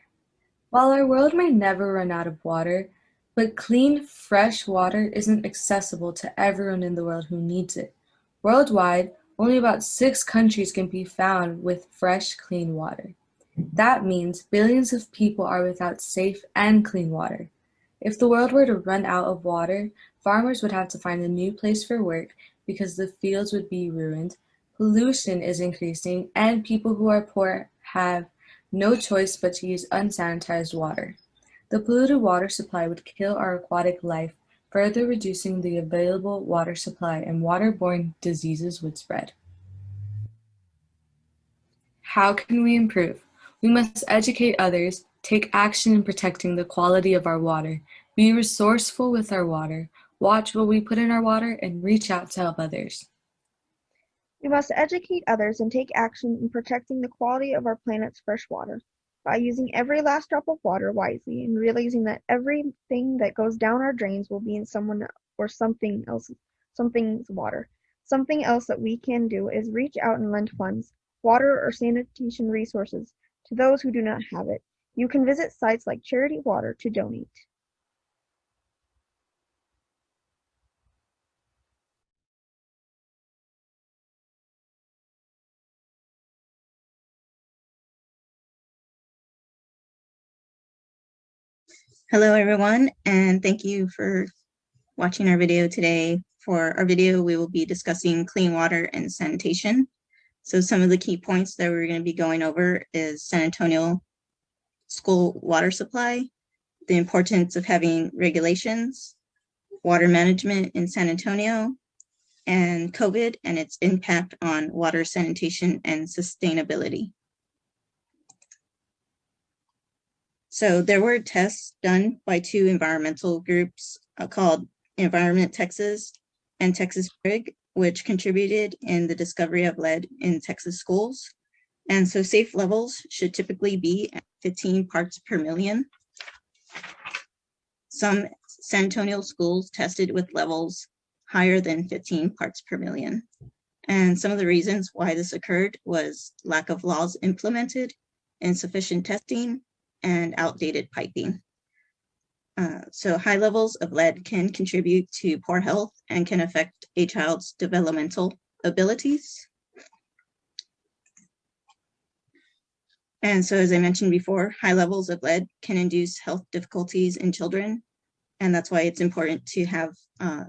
While our world may never run out of water, but clean, fresh water isn't accessible to everyone in the world who needs it. Worldwide, only about 6 countries can be found with fresh, clean water. That means billions of people are without safe and clean water. If the world were to run out of water, farmers would have to find a new place for work because the fields would be ruined, pollution is increasing, and people who are poor have no choice but to use unsanitized water. The polluted water supply would kill our aquatic life, further reducing the available water supply, and waterborne diseases would spread. How can we improve? We must educate others, take action in protecting the quality of our water, be resourceful with our water, watch what we put in our water, and reach out to help others. We must educate others and take action in protecting the quality of our planet's fresh water by using every last drop of water wisely and realizing that everything that goes down our drains will be in someone or something's water. Something else that we can do is reach out and lend funds, water or sanitation resources to those who do not have it. You can visit sites like Charity Water to donate. Hello everyone, and thank you for watching our video today. For our video, we will be discussing clean water and sanitation. So some of the key points that we're going to be going over is San Antonio school water supply, the importance of having regulations, water management in San Antonio, and COVID and its impact on water sanitation and sustainability. So there were tests done by 2 environmental groups called Environment Texas and Texas Brig, which contributed in the discovery of lead in Texas schools. And so safe levels should typically be at 15 parts per million. Some San Antonio schools tested with levels higher than 15 parts per million. And some of the reasons why this occurred was lack of laws implemented, insufficient testing, and outdated piping. So high levels of lead can contribute to poor health and can affect a child's developmental abilities. And so, as I mentioned before, high levels of lead can induce health difficulties in children. And that's why it's important to have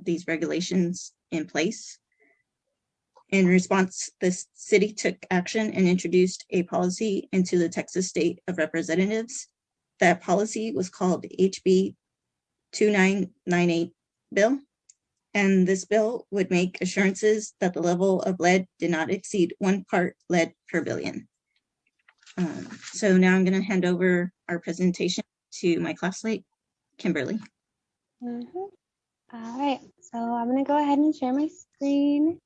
these regulations in place. In response, the city took action and introduced a policy into the Texas State of Representatives. That policy was called HB 2998 bill. And this bill would make assurances that the level of lead did not exceed 1 part lead per billion. So now I'm going to hand over our presentation to my classmate, Kimberly. All right, so I'm going to go ahead and share my screen.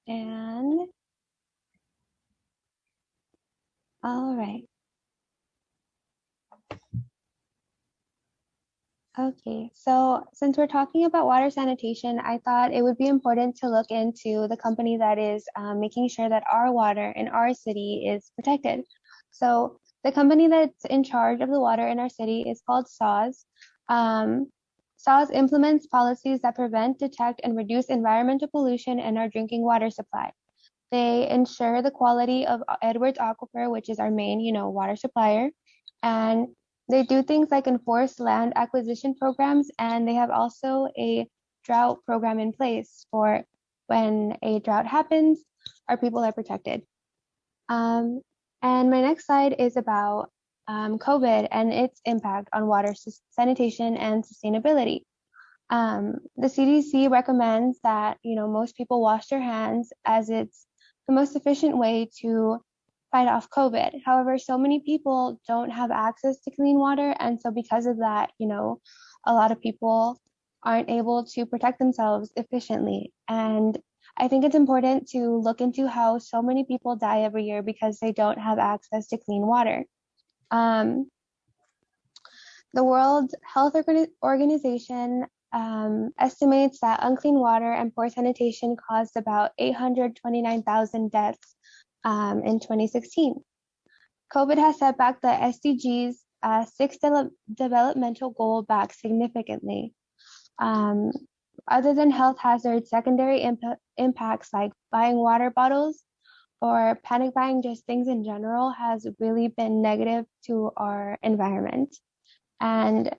And all right. Okay, so since we're talking about water sanitation, I thought it would be important to look into the company that is making sure that our water in our city is protected. So the company that's in charge of the water in our city is called SAWS. SAWS implements policies that prevent, detect, and reduce environmental pollution in our drinking water supply. They ensure the quality of Edwards Aquifer, which is our main, water supplier, and they do things like enforce land acquisition programs, and they have also a drought program in place for when a drought happens, our people are protected. And my next slide is about COVID and its impact on water sanitation and sustainability. The CDC recommends that, most people wash their hands as it's the most efficient way to fight off COVID. However, so many people don't have access to clean water. And so because of that, a lot of people aren't able to protect themselves efficiently. And I think it's important to look into how so many people die every year because they don't have access to clean water. The World Health Organization estimates that unclean water and poor sanitation caused about 829,000 deaths in 2016. COVID has set back the SDG's 6th developmental goal back significantly. Other than health hazards, secondary impacts like buying water bottles or panic buying just things in general has really been negative to our environment. And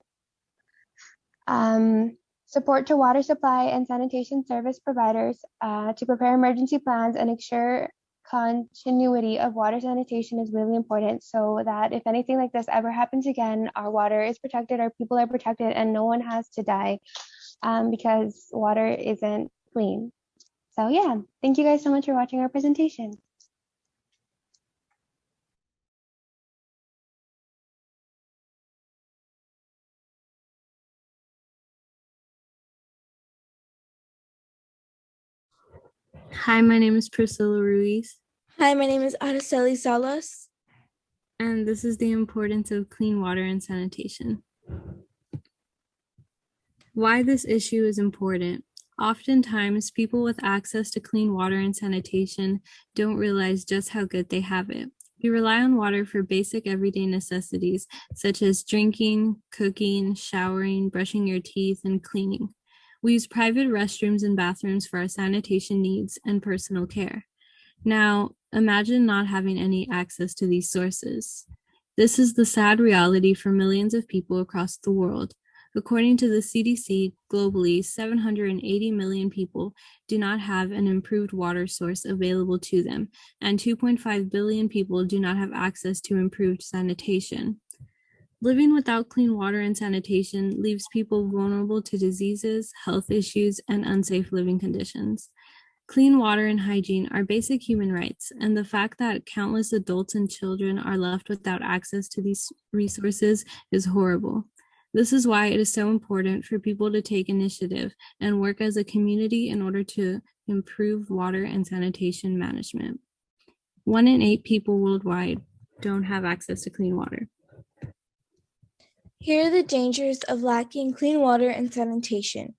support to water supply and sanitation service providers to prepare emergency plans and ensure continuity of water sanitation is really important so that if anything like this ever happens again, our water is protected, our people are protected, and no one has to die because water isn't clean. So yeah, thank you guys so much for watching our presentation. Hi, my name is Priscilla Ruiz. Hi, my name is Araceli Salas. And this is the importance of clean water and sanitation. Why this issue is important. Oftentimes, people with access to clean water and sanitation don't realize just how good they have it. We rely on water for basic everyday necessities, such as drinking, cooking, showering, brushing your teeth, and cleaning. We use private restrooms and bathrooms for our sanitation needs and personal care. Now, imagine not having any access to these sources. This is the sad reality for millions of people across the world. According to the CDC, globally, 780 million people do not have an improved water source available to them, and 2.5 billion people do not have access to improved sanitation. Living without clean water and sanitation leaves people vulnerable to diseases, health issues, and unsafe living conditions. Clean water and hygiene are basic human rights, and the fact that countless adults and children are left without access to these resources is horrible. This is why it is so important for people to take initiative and work as a community in order to improve water and sanitation management. 1 in 8 people worldwide don't have access to clean water. Here are the dangers of lacking clean water and sanitation.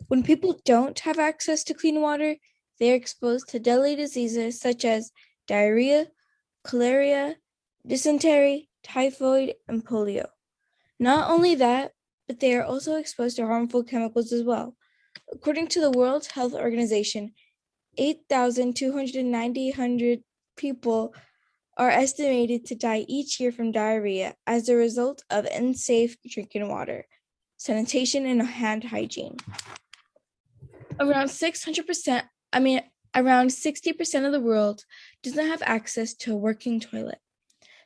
When people don't have access to clean water, they are exposed to deadly diseases such as diarrhea, cholera, dysentery, typhoid, and polio. Not only that, but they are also exposed to harmful chemicals as well. According to the World Health Organization, 8,290 people are estimated to die each year from diarrhea as a result of unsafe drinking water, sanitation, and hand hygiene. Around 60% of the world does not have access to a working toilet.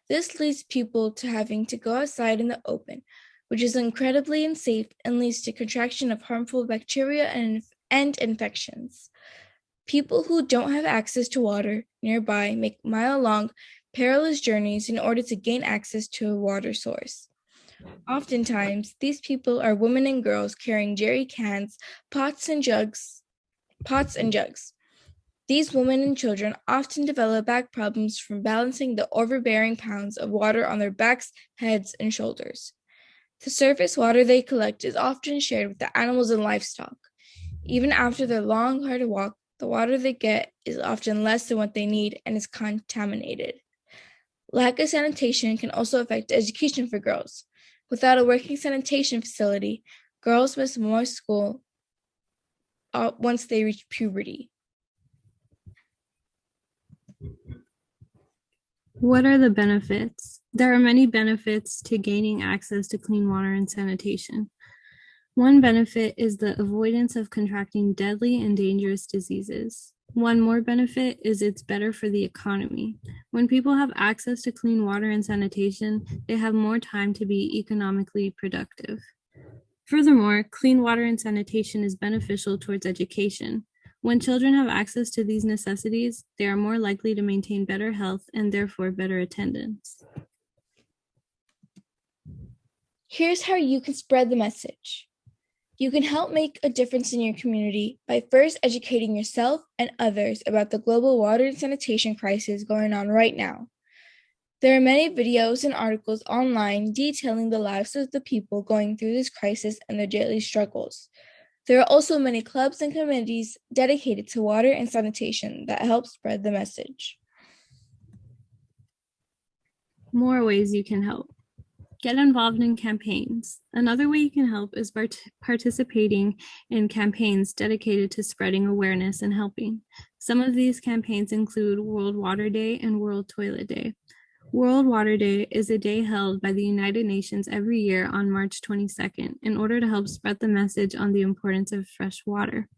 This leads people to having to go outside in the open, which is incredibly unsafe and leads to contraction of harmful bacteria and infections. People who don't have access to water nearby make mile-long, perilous journeys in order to gain access to a water source. Oftentimes, these people are women and girls carrying jerry cans, pots and jugs. These women and children often develop back problems from balancing the overbearing pounds of water on their backs, heads, and shoulders. The surface water they collect is often shared with the animals and livestock. Even after their long, hard walk, the water they get is often less than what they need and is contaminated. Lack of sanitation can also affect education for girls. Without a working sanitation facility, girls miss more school once they reach puberty. What are the benefits? There are many benefits to gaining access to clean water and sanitation. One benefit is the avoidance of contracting deadly and dangerous diseases. One more benefit is it's better for the economy. When people have access to clean water and sanitation, they have more time to be economically productive. Furthermore, clean water and sanitation is beneficial towards education. When children have access to these necessities, they are more likely to maintain better health and therefore better attendance. Here's how you can spread the message. You can help make a difference in your community by first educating yourself and others about the global water and sanitation crisis going on right now. There are many videos and articles online detailing the lives of the people going through this crisis and their daily struggles. There are also many clubs and committees dedicated to water and sanitation that help spread the message. More ways you can help. Get involved in campaigns. Another way you can help is by participating in campaigns dedicated to spreading awareness and helping. Some of these campaigns include World Water Day and World Toilet Day. World Water Day is a day held by the United Nations every year on March 22nd in order to help spread the message on the importance of fresh water.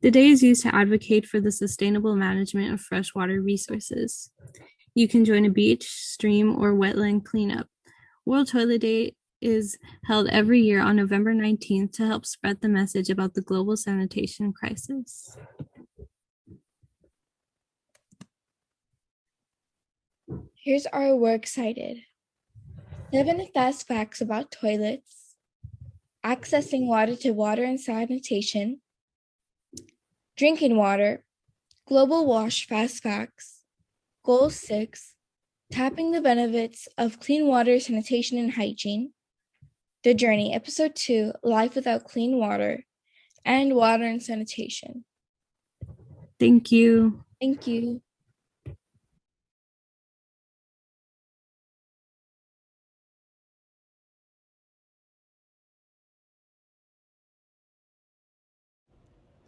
The day is used to advocate for the sustainable management of freshwater resources. You can join a beach, stream, or wetland cleanup. World Toilet Day is held every year on November 19th to help spread the message about the global sanitation crisis. Here's our work cited. 7 fast facts about toilets, accessing water to water and sanitation, drinking water, global wash fast facts, goal 6, tapping the benefits of clean water, sanitation, and hygiene, The Journey, Episode 2, Life Without Clean Water, and Water and Sanitation. Thank you. Thank you.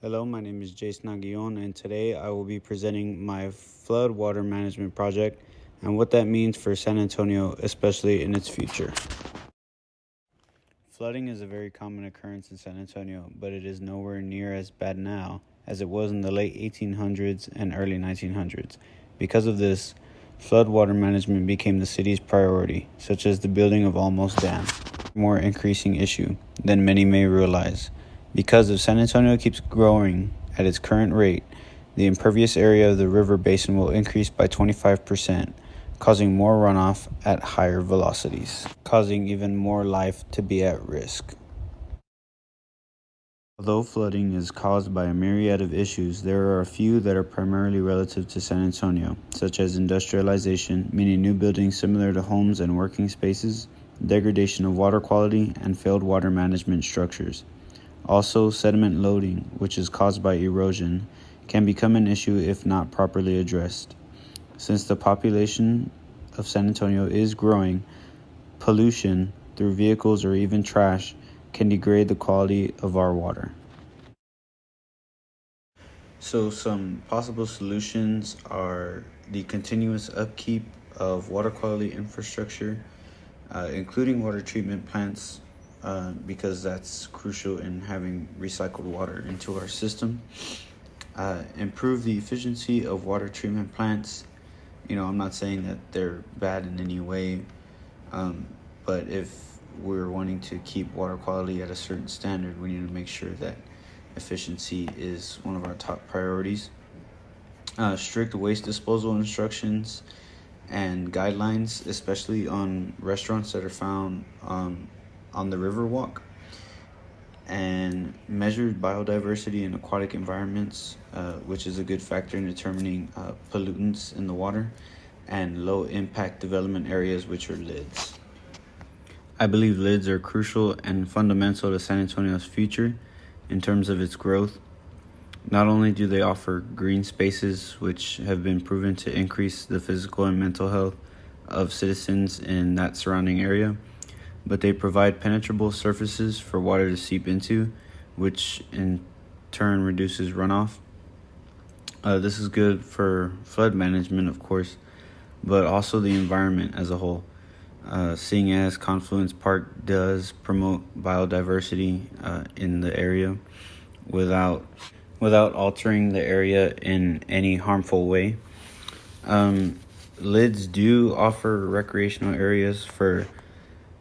Hello, my name is Jason Aguillon, and today I will be presenting my flood water management project and what that means for San Antonio, especially in its future. Flooding is a very common occurrence in San Antonio, but it is nowhere near as bad now as it was in the late 1800s and early 1900s. Because of this, flood water management became the city's priority, such as the building of Almost Dam, a more increasing issue than many may realize. Because if San Antonio keeps growing at its current rate, the impervious area of the river basin will increase by 25%, causing more runoff at higher velocities, causing even more life to be at risk. Although flooding is caused by a myriad of issues, there are a few that are primarily relative to San Antonio, such as industrialization, meaning new buildings similar to homes and working spaces, degradation of water quality, and failed water management structures. Also, sediment loading, which is caused by erosion, can become an issue if not properly addressed. Since the population of San Antonio is growing, pollution through vehicles or even trash can degrade the quality of our water. So some possible solutions are the continuous upkeep of water quality infrastructure, including water treatment plants, because that's crucial in having recycled water into our system. Improve the efficiency of water treatment plants. I'm not saying that they're bad in any way, but if we're wanting to keep water quality at a certain standard, we need to make sure that efficiency is one of our top priorities. Strict waste disposal instructions and guidelines, especially on restaurants that are found on the Riverwalk, and measured biodiversity in aquatic environments, which is a good factor in determining pollutants in the water, and low impact development areas, which are LIDs. I believe LIDs are crucial and fundamental to San Antonio's future in terms of its growth. Not only do they offer green spaces, which have been proven to increase the physical and mental health of citizens in that surrounding area, but they provide penetrable surfaces for water to seep into, which in turn reduces runoff. This is good for flood management, of course, but also the environment as a whole. Seeing as Confluence Park does promote biodiversity in the area without altering the area in any harmful way. LIDs do offer recreational areas for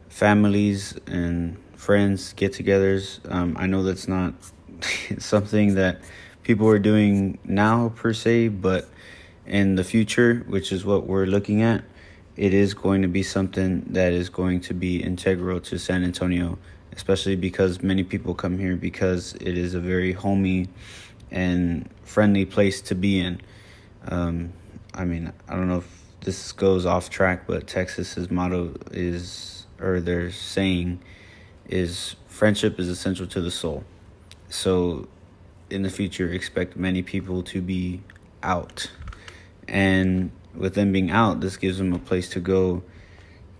families and friends, get-togethers. I know that's not something that people are doing now per se, but in the future, which is what we're looking at, it is going to be something that is going to be integral to San Antonio, especially because many people come here because it is a very homey and friendly place to be in. I don't know if this goes off track, but Texas's motto is, or their saying is, friendship is essential to the soul. So in the future, expect many people to be out. And with them being out, this gives them a place to go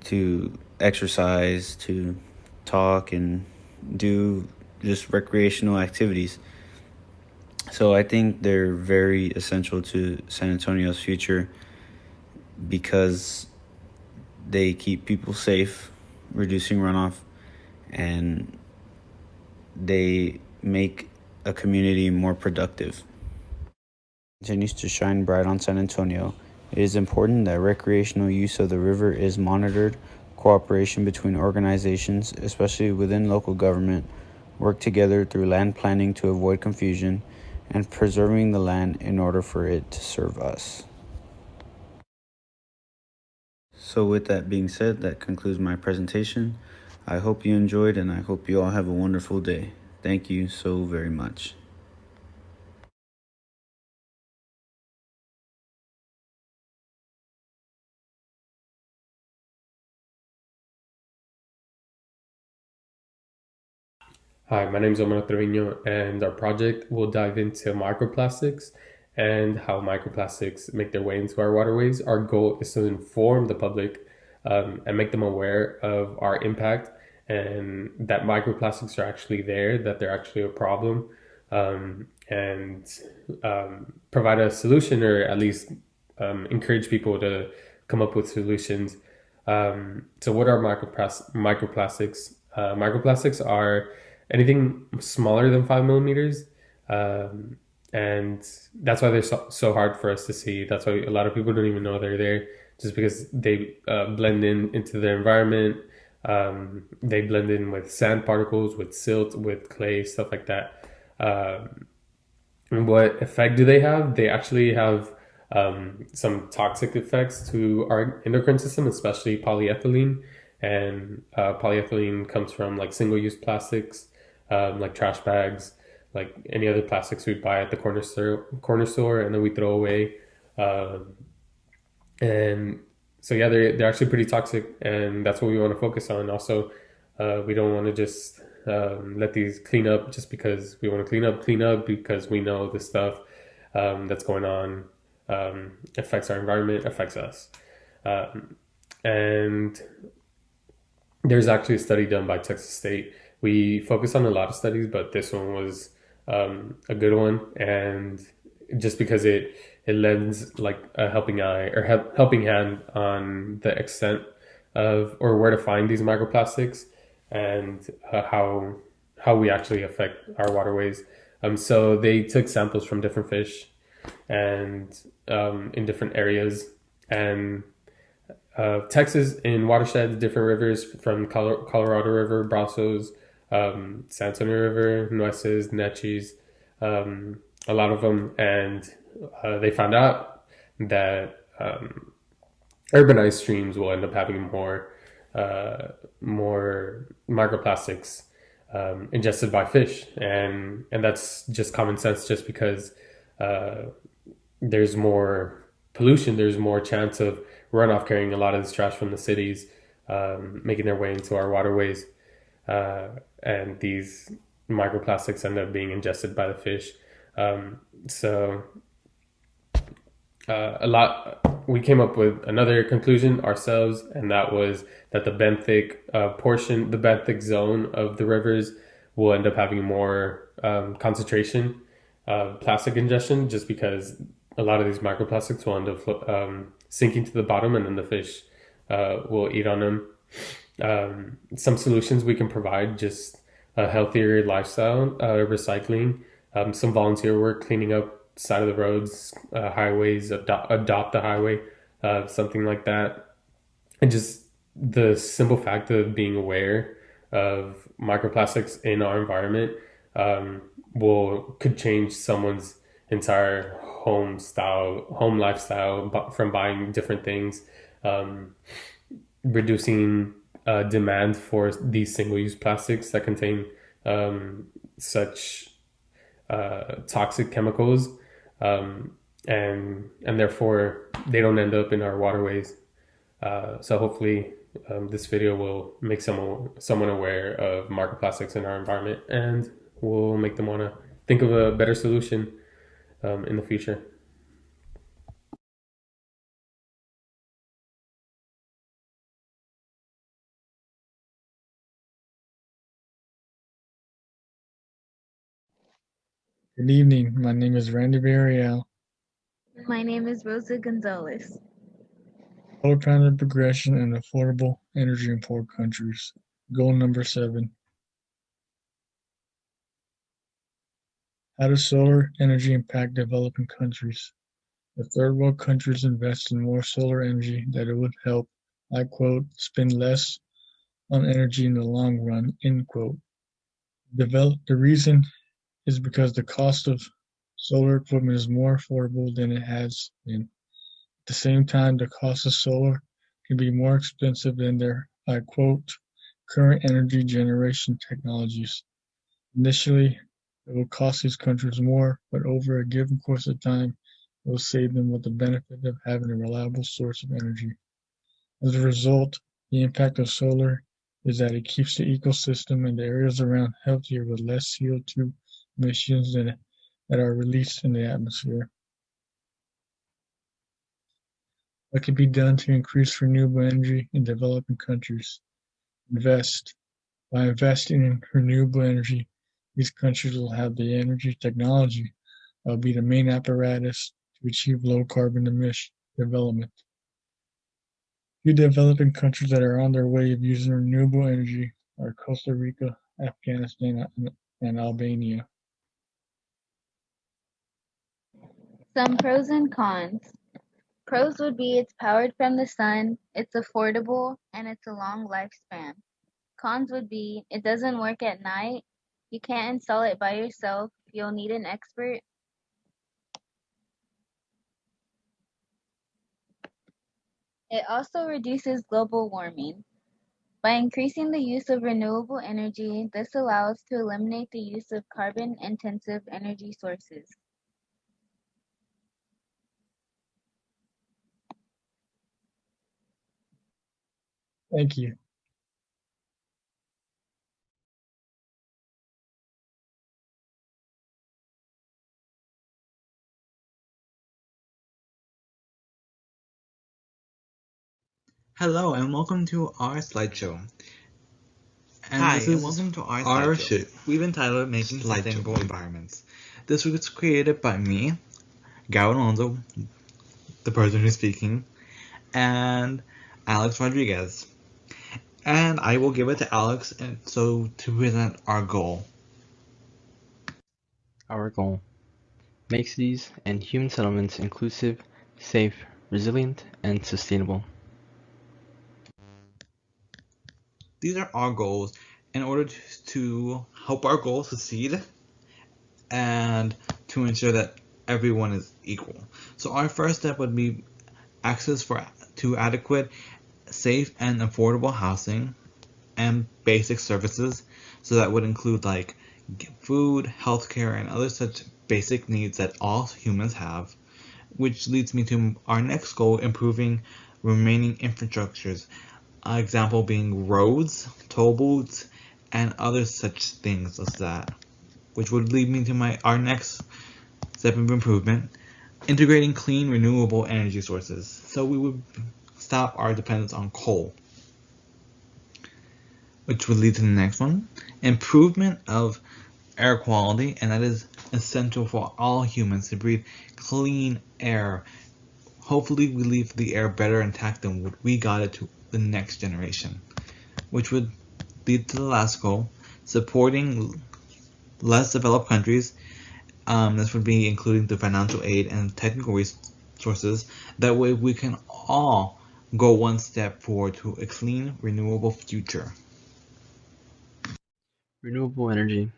to exercise, to talk, and do just recreational activities. So I think they're very essential to San Antonio's future because they keep people safe, reducing runoff, and they make a community more productive. Continues to shine bright on San Antonio. It is important that recreational use of the river is monitored. Cooperation between organizations, especially within local government, work together through land planning to avoid confusion and preserving the land in order for it to serve us. So with that being said, that concludes my presentation. I hope you enjoyed, and I hope you all have a wonderful day. Thank you so very much. Hi, my name is Omar Trevino, and our project will dive into microplastics and how microplastics make their way into our waterways. Our goal is to inform the public and make them aware of our impact and that microplastics are actually there, that they're actually a problem, and provide a solution, or at least encourage people to come up with solutions. So what are microplastics? Microplastics are anything smaller than 5 millimeters, and that's why they're so hard for us to see. That's why a lot of people don't even know they're there, just because they blend into the environment. They blend in with sand particles, with silt, with clay, stuff like that. And what effect do they have? They actually have some toxic effects to our endocrine system, especially polyethylene. And polyethylene comes from like single-use plastics, like trash bags, like any other plastics we buy at the corner store, and then we throw away. And so yeah, they're actually pretty toxic, and that's what we want to focus on. Also, we don't want to just let these clean up just because we want to clean up because we know the stuff that's going on affects our environment, affects us. And there's actually a study done by Texas State. We focus on a lot of studies, but this one was a good one. And just because it lends like a helping eye or helping hand on the extent of or where to find these microplastics and how we actually affect our waterways. So they took samples from different fish and in different areas and Texas in watersheds, different rivers from Colorado River, Brazos, San Antonio River, Nueces, Nechis, a lot of them. And they found out that urbanized streams will end up having more microplastics ingested by fish. And that's just common sense just because there's more pollution, there's more chance of runoff carrying a lot of this trash from the cities, making their way into our waterways. And these microplastics end up being ingested by the fish. We came up with another conclusion ourselves, and that was that the benthic portion, the benthic zone of the rivers will end up having more concentration of plastic ingestion just because a lot of these microplastics will end up sinking to the bottom, and then the fish will eat on them. Some solutions we can provide, just a healthier lifestyle, recycling, some volunteer work, cleaning up side of the roads, highways, adopt a highway, something like that. And just the simple fact of being aware of microplastics in our environment could change someone's entire home lifestyle from buying different things, reducing demand for these single-use plastics that contain such toxic chemicals, and therefore they don't end up in our waterways. So hopefully this video will make someone aware of microplastics in our environment and will make them want to think of a better solution in the future. Good evening. My name is Randy Villarreal. My name is Rosa Gonzalez. Total kind of progression and affordable energy in poor countries. Goal number 7. How does solar energy impact developing countries? If third world countries invest in more solar energy, that it would help, I quote, spend less on energy in the long run, end quote. The reason is because the cost of solar equipment is more affordable than it has been. At the same time, the cost of solar can be more expensive than their, I quote, current energy generation technologies. Initially, it will cost these countries more, but over a given course of time, it will save them with the benefit of having a reliable source of energy. As a result, the impact of solar is that it keeps the ecosystem and the areas around healthier with less CO2 emissions that are released in the atmosphere. What can be done to increase renewable energy in developing countries? Invest. By investing in renewable energy, these countries will have the energy technology that will be the main apparatus to achieve low carbon emission development. Few developing countries that are on their way of using renewable energy are Costa Rica, Afghanistan, and Albania. Some pros and cons. Pros would be it's powered from the sun, it's affordable, and it's a long lifespan. Cons would be it doesn't work at night, you can't install it by yourself, you'll need an expert. It also reduces global warming. By increasing the use of renewable energy, this allows to eliminate the use of carbon-intensive energy sources. Thank you. Hello and welcome to our slideshow. And Hi, this and is welcome to our our slideshow. We've entitled Making slideshow. Sustainable Environments. This was created by me, Gao Alonso, the person who's speaking, and Alex Rodriguez. And I will give it to Alex to present our goal. Our goal: make cities and human settlements inclusive, safe, resilient, and sustainable. These are our goals in order to help our goals succeed and to ensure that everyone is equal. So our first step would be access to adequate, safe, and affordable housing and basic services. So that would include like food, healthcare, and other such basic needs that all humans have, which leads me to our next goal, improving remaining infrastructures. An example being roads, toll booths, and other such things as that, which would lead me to our next step of improvement, integrating clean renewable energy sources. So we would stop our dependence on coal, which would lead to the next one, improvement of air quality, and that is essential for all humans to breathe clean air. Hopefully we leave the air better intact than what we got it to the next generation, which would lead to the last goal, supporting less developed countries. This would be including the financial aid and technical resources. That way we can all go one step forward to a clean, renewable future. Renewable energy.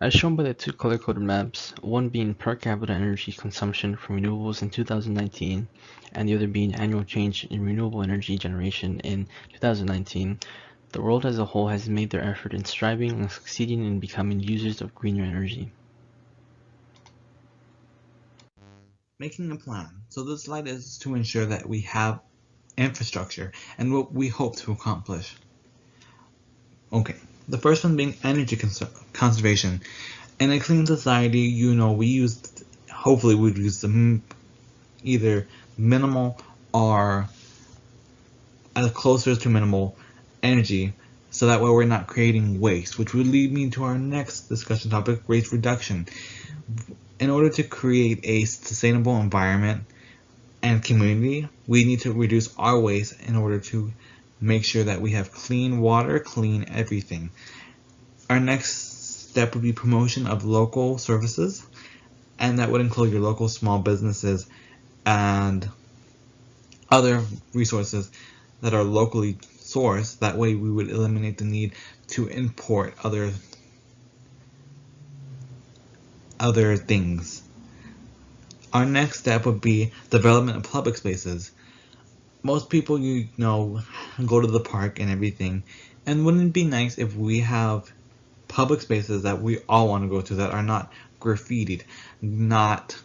As shown by the two color-coded maps, one being per capita energy consumption from renewables in 2019, and the other being annual change in renewable energy generation in 2019, the world as a whole has made their effort in striving and succeeding in becoming users of greener energy. Making a plan. So this slide is to ensure that we have infrastructure and what we hope to accomplish. Okay, the first one being energy conservation. In a clean society, hopefully we'd use either minimal or as closer to minimal energy, so that way we're not creating waste, which would lead me to our next discussion topic, waste reduction. In order to create a sustainable environment and community, we need to reduce our waste in order to make sure that we have clean water, clean everything. Our next step would be promotion of local services, and that would include your local small businesses and other resources that are locally sourced. That way we would eliminate the need to import other things. Our next step would be development of public spaces. Most people go to the park and everything, and wouldn't it be nice if we have public spaces that we all want to go to that are not graffitied, not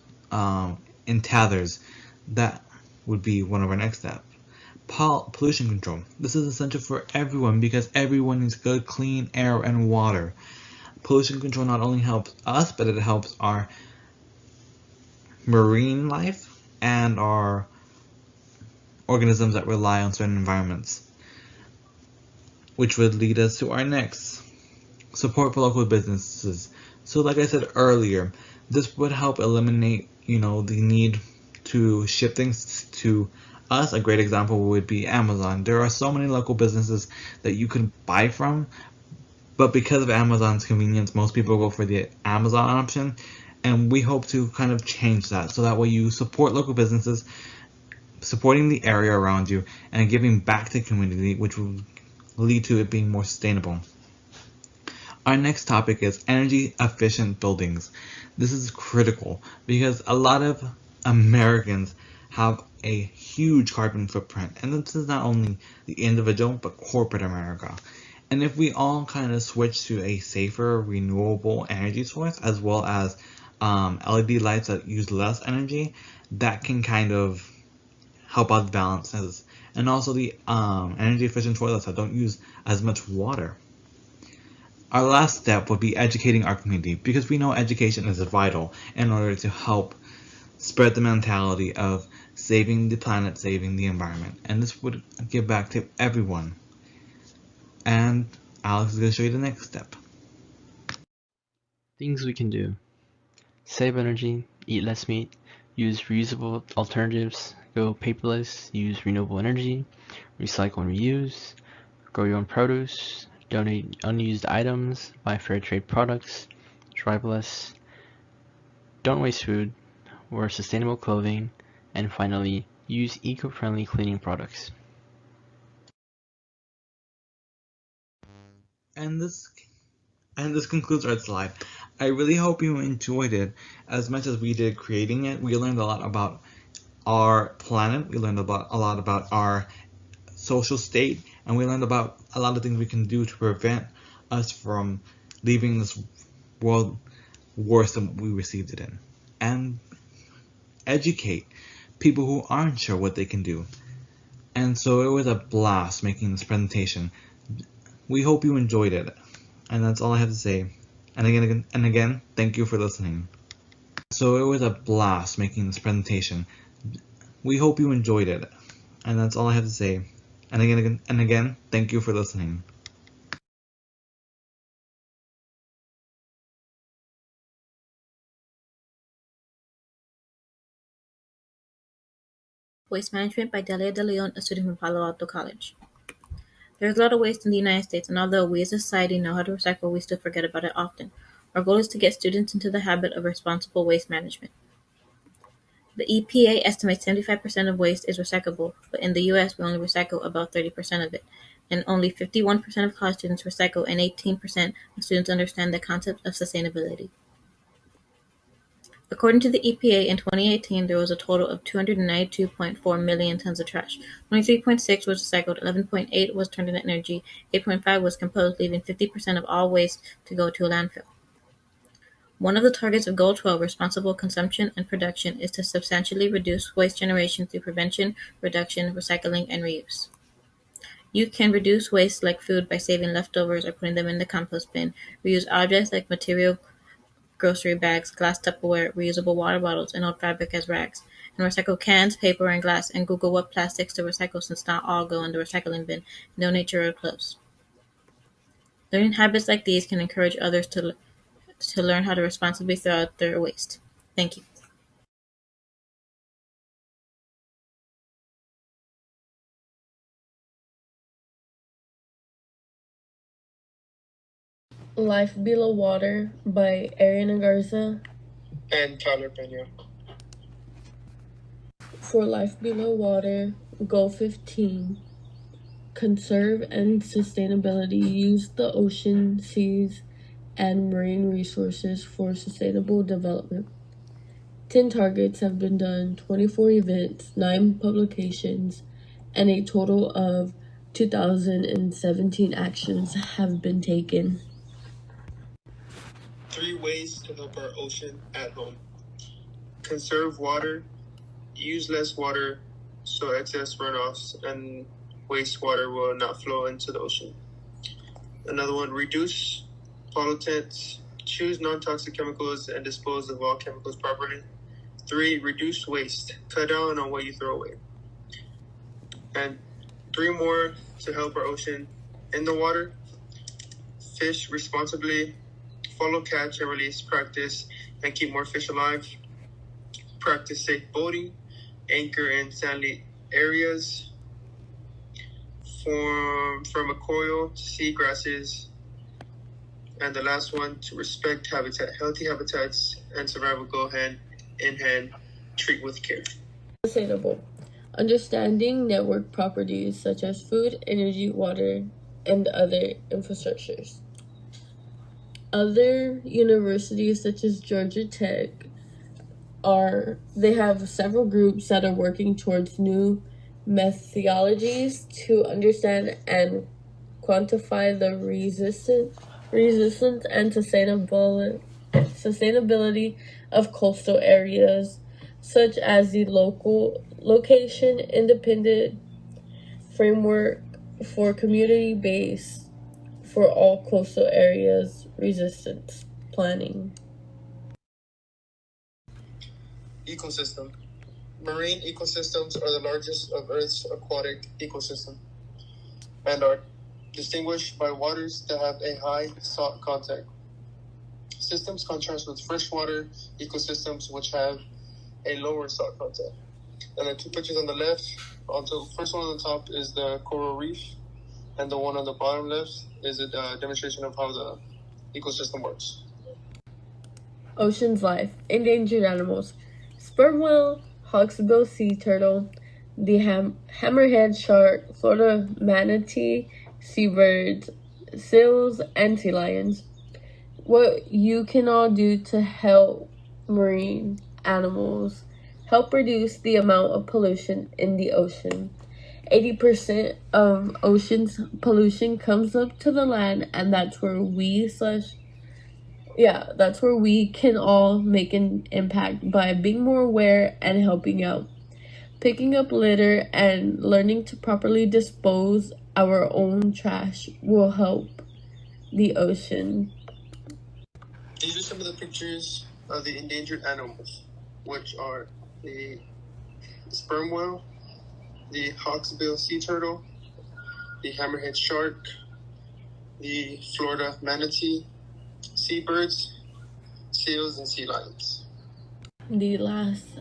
in tatters? That would be one of our next steps. Pollution control. This is essential for everyone because everyone needs good, clean air and water. Pollution control not only helps us, but it helps our marine life and our organisms that rely on certain environments, which would lead us to our next, support for local businesses. So like I said earlier, this would help eliminate the need to ship things to us. A great example would be Amazon. There are so many local businesses that you can buy from, but because of Amazon's convenience, most people go for the Amazon option, and we hope to kind of change that, so that way you support local businesses, supporting the area around you, and giving back to the community, which will lead to it being more sustainable. Our next topic is energy efficient buildings. This is critical because a lot of Americans have a huge carbon footprint, and this is not only the individual but corporate America. And if we all kind of switch to a safer renewable energy source, as well as LED lights that use less energy, that can kind of help out the balances, and also the energy efficient toilets that don't use as much water. Our last step would be educating our community, because we know education is vital in order to help spread the mentality of saving the planet, saving the environment, and this would give back to everyone. And Alex is going to show you the next step. Things we can do: save energy, eat less meat, use reusable alternatives, go paperless, use renewable energy, recycle and reuse, grow your own produce, donate unused items, buy fair trade products, drive less, don't waste food, wear sustainable clothing, and finally, use eco-friendly cleaning products. And this concludes our slide. I really hope you enjoyed it as much as we did creating it. We learned a lot about our planet, we learned a lot about our social state, and we learned about a lot of things we can do to prevent us from leaving this world worse than we received it in. And educate people who aren't sure what they can do. And so it was a blast making this presentation. We hope you enjoyed it. And that's all I have to say. And again, thank you for listening. So it was a blast making this presentation. We hope you enjoyed it. And that's all I have to say. And again, thank you for listening. Waste Management by Delia de Leon, a student from Palo Alto College. There's a lot of waste in the United States, and although we as a society know how to recycle, we still forget about it often. Our goal is to get students into the habit of responsible waste management. The EPA estimates 75% of waste is recyclable, but in the US we only recycle about 30% of it, and only 51% of college students recycle and 18% of students understand the concept of sustainability. According to the EPA, in 2018, there was a total of 292.4 million tons of trash. 23.6 was recycled, 11.8 was turned into energy, 8.5 was composed, leaving 50% of all waste to go to a landfill. One of the targets of Goal 12, responsible consumption and production, is to substantially reduce waste generation through prevention, reduction, recycling, and reuse. You can reduce waste like food by saving leftovers or putting them in the compost bin, reuse objects like material grocery bags, glass Tupperware, reusable water bottles, and old fabric as rags, and recycle cans, paper, and glass, and Google what plastics to recycle since not all go in the recycling bin, and donate your road clothes. Learning habits like these can encourage others to learn how to responsibly throw out their waste. Thank you. Life Below Water by Ariana Garza and Tyler Pena. For Life Below Water, Goal 15. Conserve and sustainability. Use the ocean, seas, and marine resources for sustainable development. 10 targets have been done, 24 events, 9 publications, and a total of 2,017 actions have been taken. 3 ways to help our ocean at home. Conserve water, use less water so excess runoffs and wastewater will not flow into the ocean. Another one, reduce pollutants, choose non-toxic chemicals and dispose of all chemicals properly. 3, reduce waste, cut down on what you throw away. And 3 more to help our ocean in the water. Fish responsibly, follow catch and release practice and keep more fish alive. Practice safe boating, anchor in sandy areas. From a coil to sea grasses. And the last one, to respect habitat. Healthy habitats and survival go hand in hand. Treat with care. Sustainable. Understanding network properties such as food, energy, water, and other infrastructures. Other universities such as Georgia Tech they have several groups that are working towards new methodologies to understand and quantify the resistance and sustainability of coastal areas, such as the location independent framework for community-based for all coastal areas resistance planning. Ecosystem. Marine ecosystems are the largest of Earth's aquatic ecosystem and are distinguished by waters that have a high salt content. Systems contrast with freshwater ecosystems which have a lower salt content. And the two pictures on the left, the first one on the top is the coral reef, and the one on the bottom left is a demonstration of how the ecosystem works. Ocean's life. Endangered animals. Sperm whale, hawksbill sea turtle, the hammerhead shark, Florida manatee, seabirds, seals, and sea lions. What you can all do to help marine animals. Help reduce the amount of pollution in the ocean. 80% of ocean's pollution comes up to the land, and that's where that's where we can all make an impact by being more aware and helping out. Picking up litter and learning to properly dispose our own trash will help the ocean. These are some of the pictures of the endangered animals, which are the sperm whale, the hawksbill sea turtle, the hammerhead shark, the Florida manatee, seabirds, seals, and sea lions. The last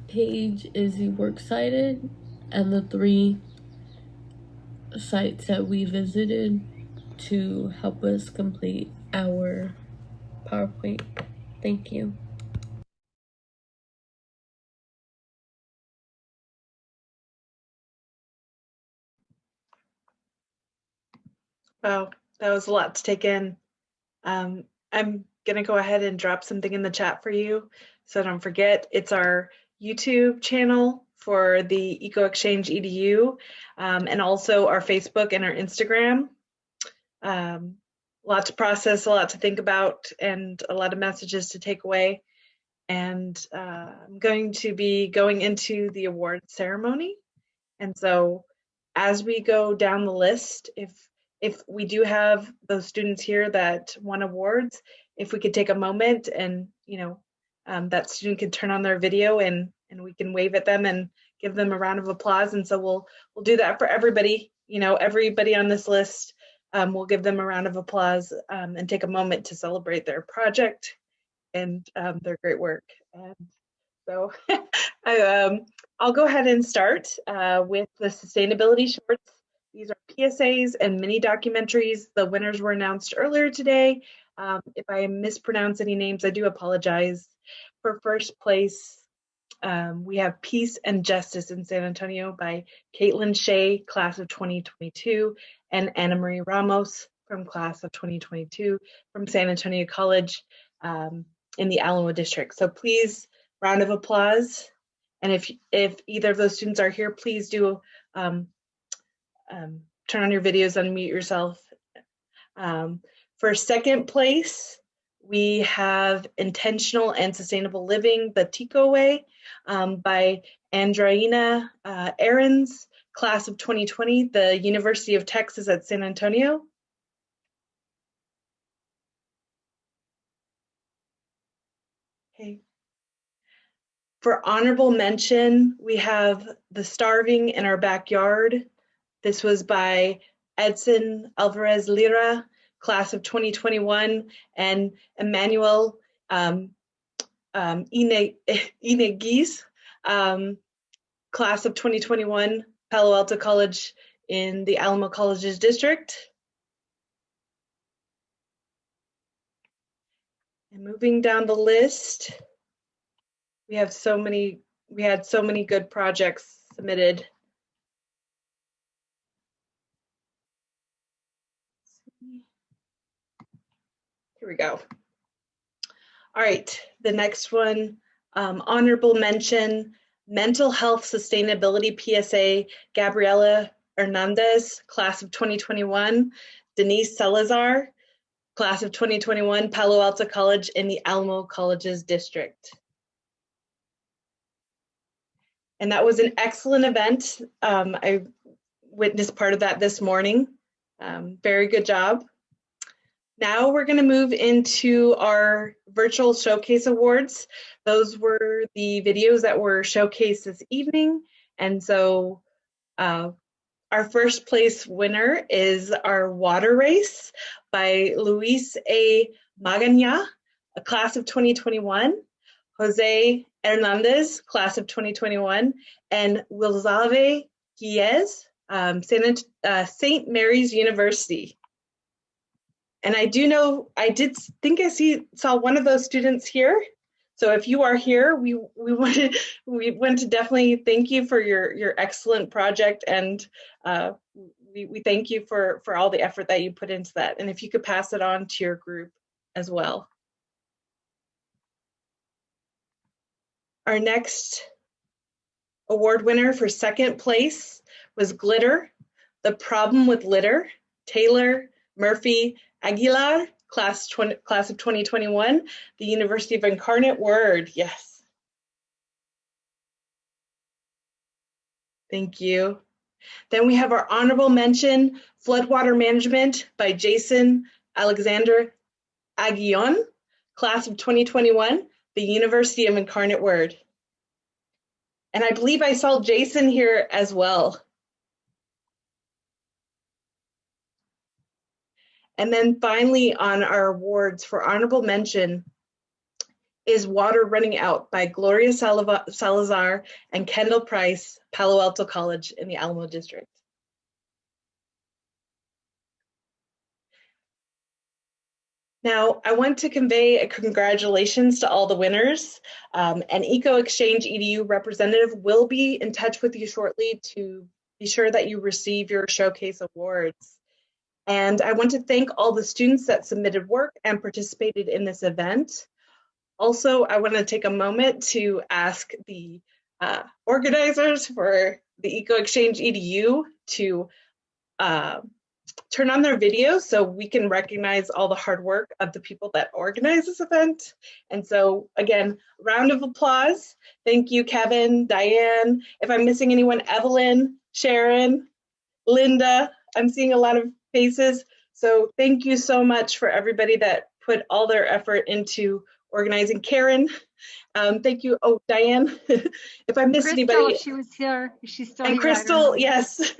page is the work cited and the 3 sites that we visited to help us complete our PowerPoint. Thank you. Wow, that was a lot to take in. I'm going to go ahead and drop something in the chat for you so don't forget. It's our YouTube channel for the EcoExchangeEdu, and also our Facebook and our Instagram. Lot to process, a lot to think about, and a lot of messages to take away. And I'm going to be going into the award ceremony. And so as we go down the list, if we do have those students here that won awards, if we could take a moment and, that student could turn on their video and we can wave at them and give them a round of applause. And so we'll do that for everybody, everybody on this list. We'll give them a round of applause and take a moment to celebrate their project and their great work. And so I'll go ahead and start with the sustainability shorts. These are PSAs and mini documentaries. The winners were announced earlier today. If I mispronounce any names, I do apologize. For first place, we have Peace and Justice in San Antonio by Caitlin Shea, class of 2022, and Anna Marie Ramos from class of 2022 from San Antonio College in the Alamo district. So please, round of applause. And if either of those students are here, please do turn on your videos, unmute yourself. For second place, we have Intentional and Sustainable Living, the TICO Way by Andreina Ahrens, class of 2020, the University of Texas at San Antonio. Okay. For honorable mention, we have The Starving in Our Backyard. This was by Edson Alvarez Lira, class of 2021, and Emmanuel Ineguiz, class of 2021, Palo Alto College in the Alamo Colleges District. And moving down the list, we had so many good projects submitted. Here we go. All right, the next one, honorable mention, Mental Health Sustainability PSA, Gabriela Hernandez, class of 2021, Denise Salazar, class of 2021, Palo Alto College in the Alamo Colleges District. And that was an excellent event. I witnessed part of that this morning. Very good job. Now we're going to move into our virtual showcase awards. Those were the videos that were showcased this evening. And so our first place winner is our water race by Luis A. Magana, a class of 2021, Jose Hernandez, class of 2021, and Wilzave Guiez, St. Mary's University. And I do know, I did think I saw one of those students here. So if you are here, we want to definitely thank you for your excellent project, and we thank you for all the effort that you put into that. And if you could pass it on to your group as well. Our next award winner for second place was Glitter, The Problem with Litter, Taylor Murphy Aguilar, class of 2021, the University of Incarnate Word. Yes. Thank you. Then we have our honorable mention, Floodwater Management by Jason Alexander Aguillon, class of 2021, the University of Incarnate Word. And I believe I saw Jason here as well. And then finally on our awards for honorable mention is Water Running Out by Gloria Salazar and Kendall Price, Palo Alto College in the Alamo District. Now, I want to convey a congratulations to all the winners. An EcoExchangeEdu representative will be in touch with you shortly to be sure that you receive your showcase awards. And I want to thank all the students that submitted work and participated in this event. Also, I want to take a moment to ask the organizers for the EcoExchangeEdu to turn on their video so we can recognize all the hard work of the people that organize this event. And so again, round of applause. Thank you, Kevin, Diane. If I'm missing anyone, Evelyn, Sharon, Linda, I'm seeing a lot of faces. So thank you so much for everybody that put all their effort into organizing. Karen, thank you. Oh, Diane, if I missed anybody. She was here. She's still and here. Crystal, yes.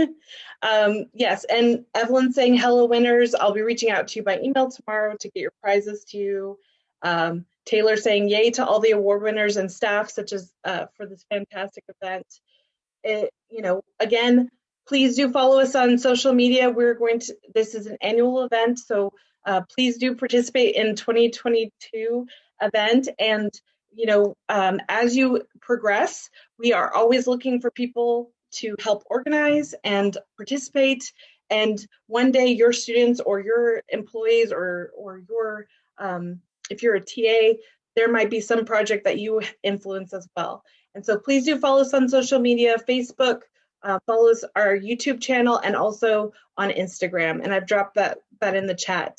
Yes, and Evelyn saying hello winners. I'll be reaching out to you by email tomorrow to get your prizes to you. Taylor saying yay to all the award winners and staff such as for this fantastic event. Again, please do follow us on social media. This is an annual event, so please do participate in 2022 event. And as you progress, we are always looking for people to help organize and participate. And one day your students or your employees or your, if you're a TA, there might be some project that you influence as well. And so please do follow us on social media, Facebook, follow us our YouTube channel, and also on Instagram. And I've dropped that in the chat.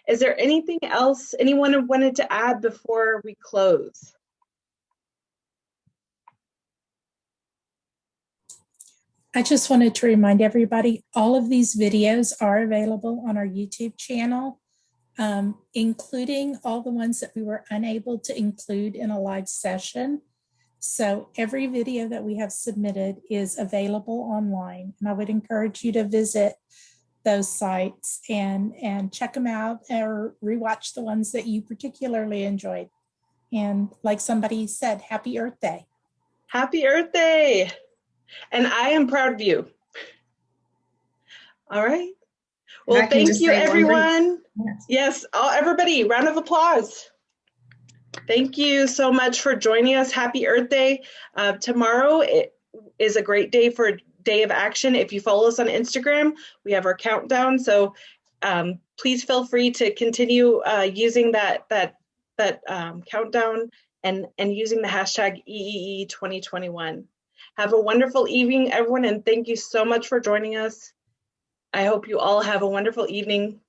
Is there anything else anyone wanted to add before we close? I just wanted to remind everybody, all of these videos are available on our YouTube channel, including all the ones that we were unable to include in a live session. So every video that we have submitted is available online, and I would encourage you to visit those sites and check them out or rewatch the ones that you particularly enjoyed. And like somebody said, Happy Earth Day. Happy Earth Day. And I am proud of you. All right. Well, thank you, everyone. Yes, everybody, round of applause. Thank you so much for joining us. Happy Earth Day. Tomorrow is a great day for a day of action. If you follow us on Instagram, we have our countdown. So please feel free to continue using that countdown and using the hashtag EEE2021. Have a wonderful evening, everyone, and thank you so much for joining us. I hope you all have a wonderful evening.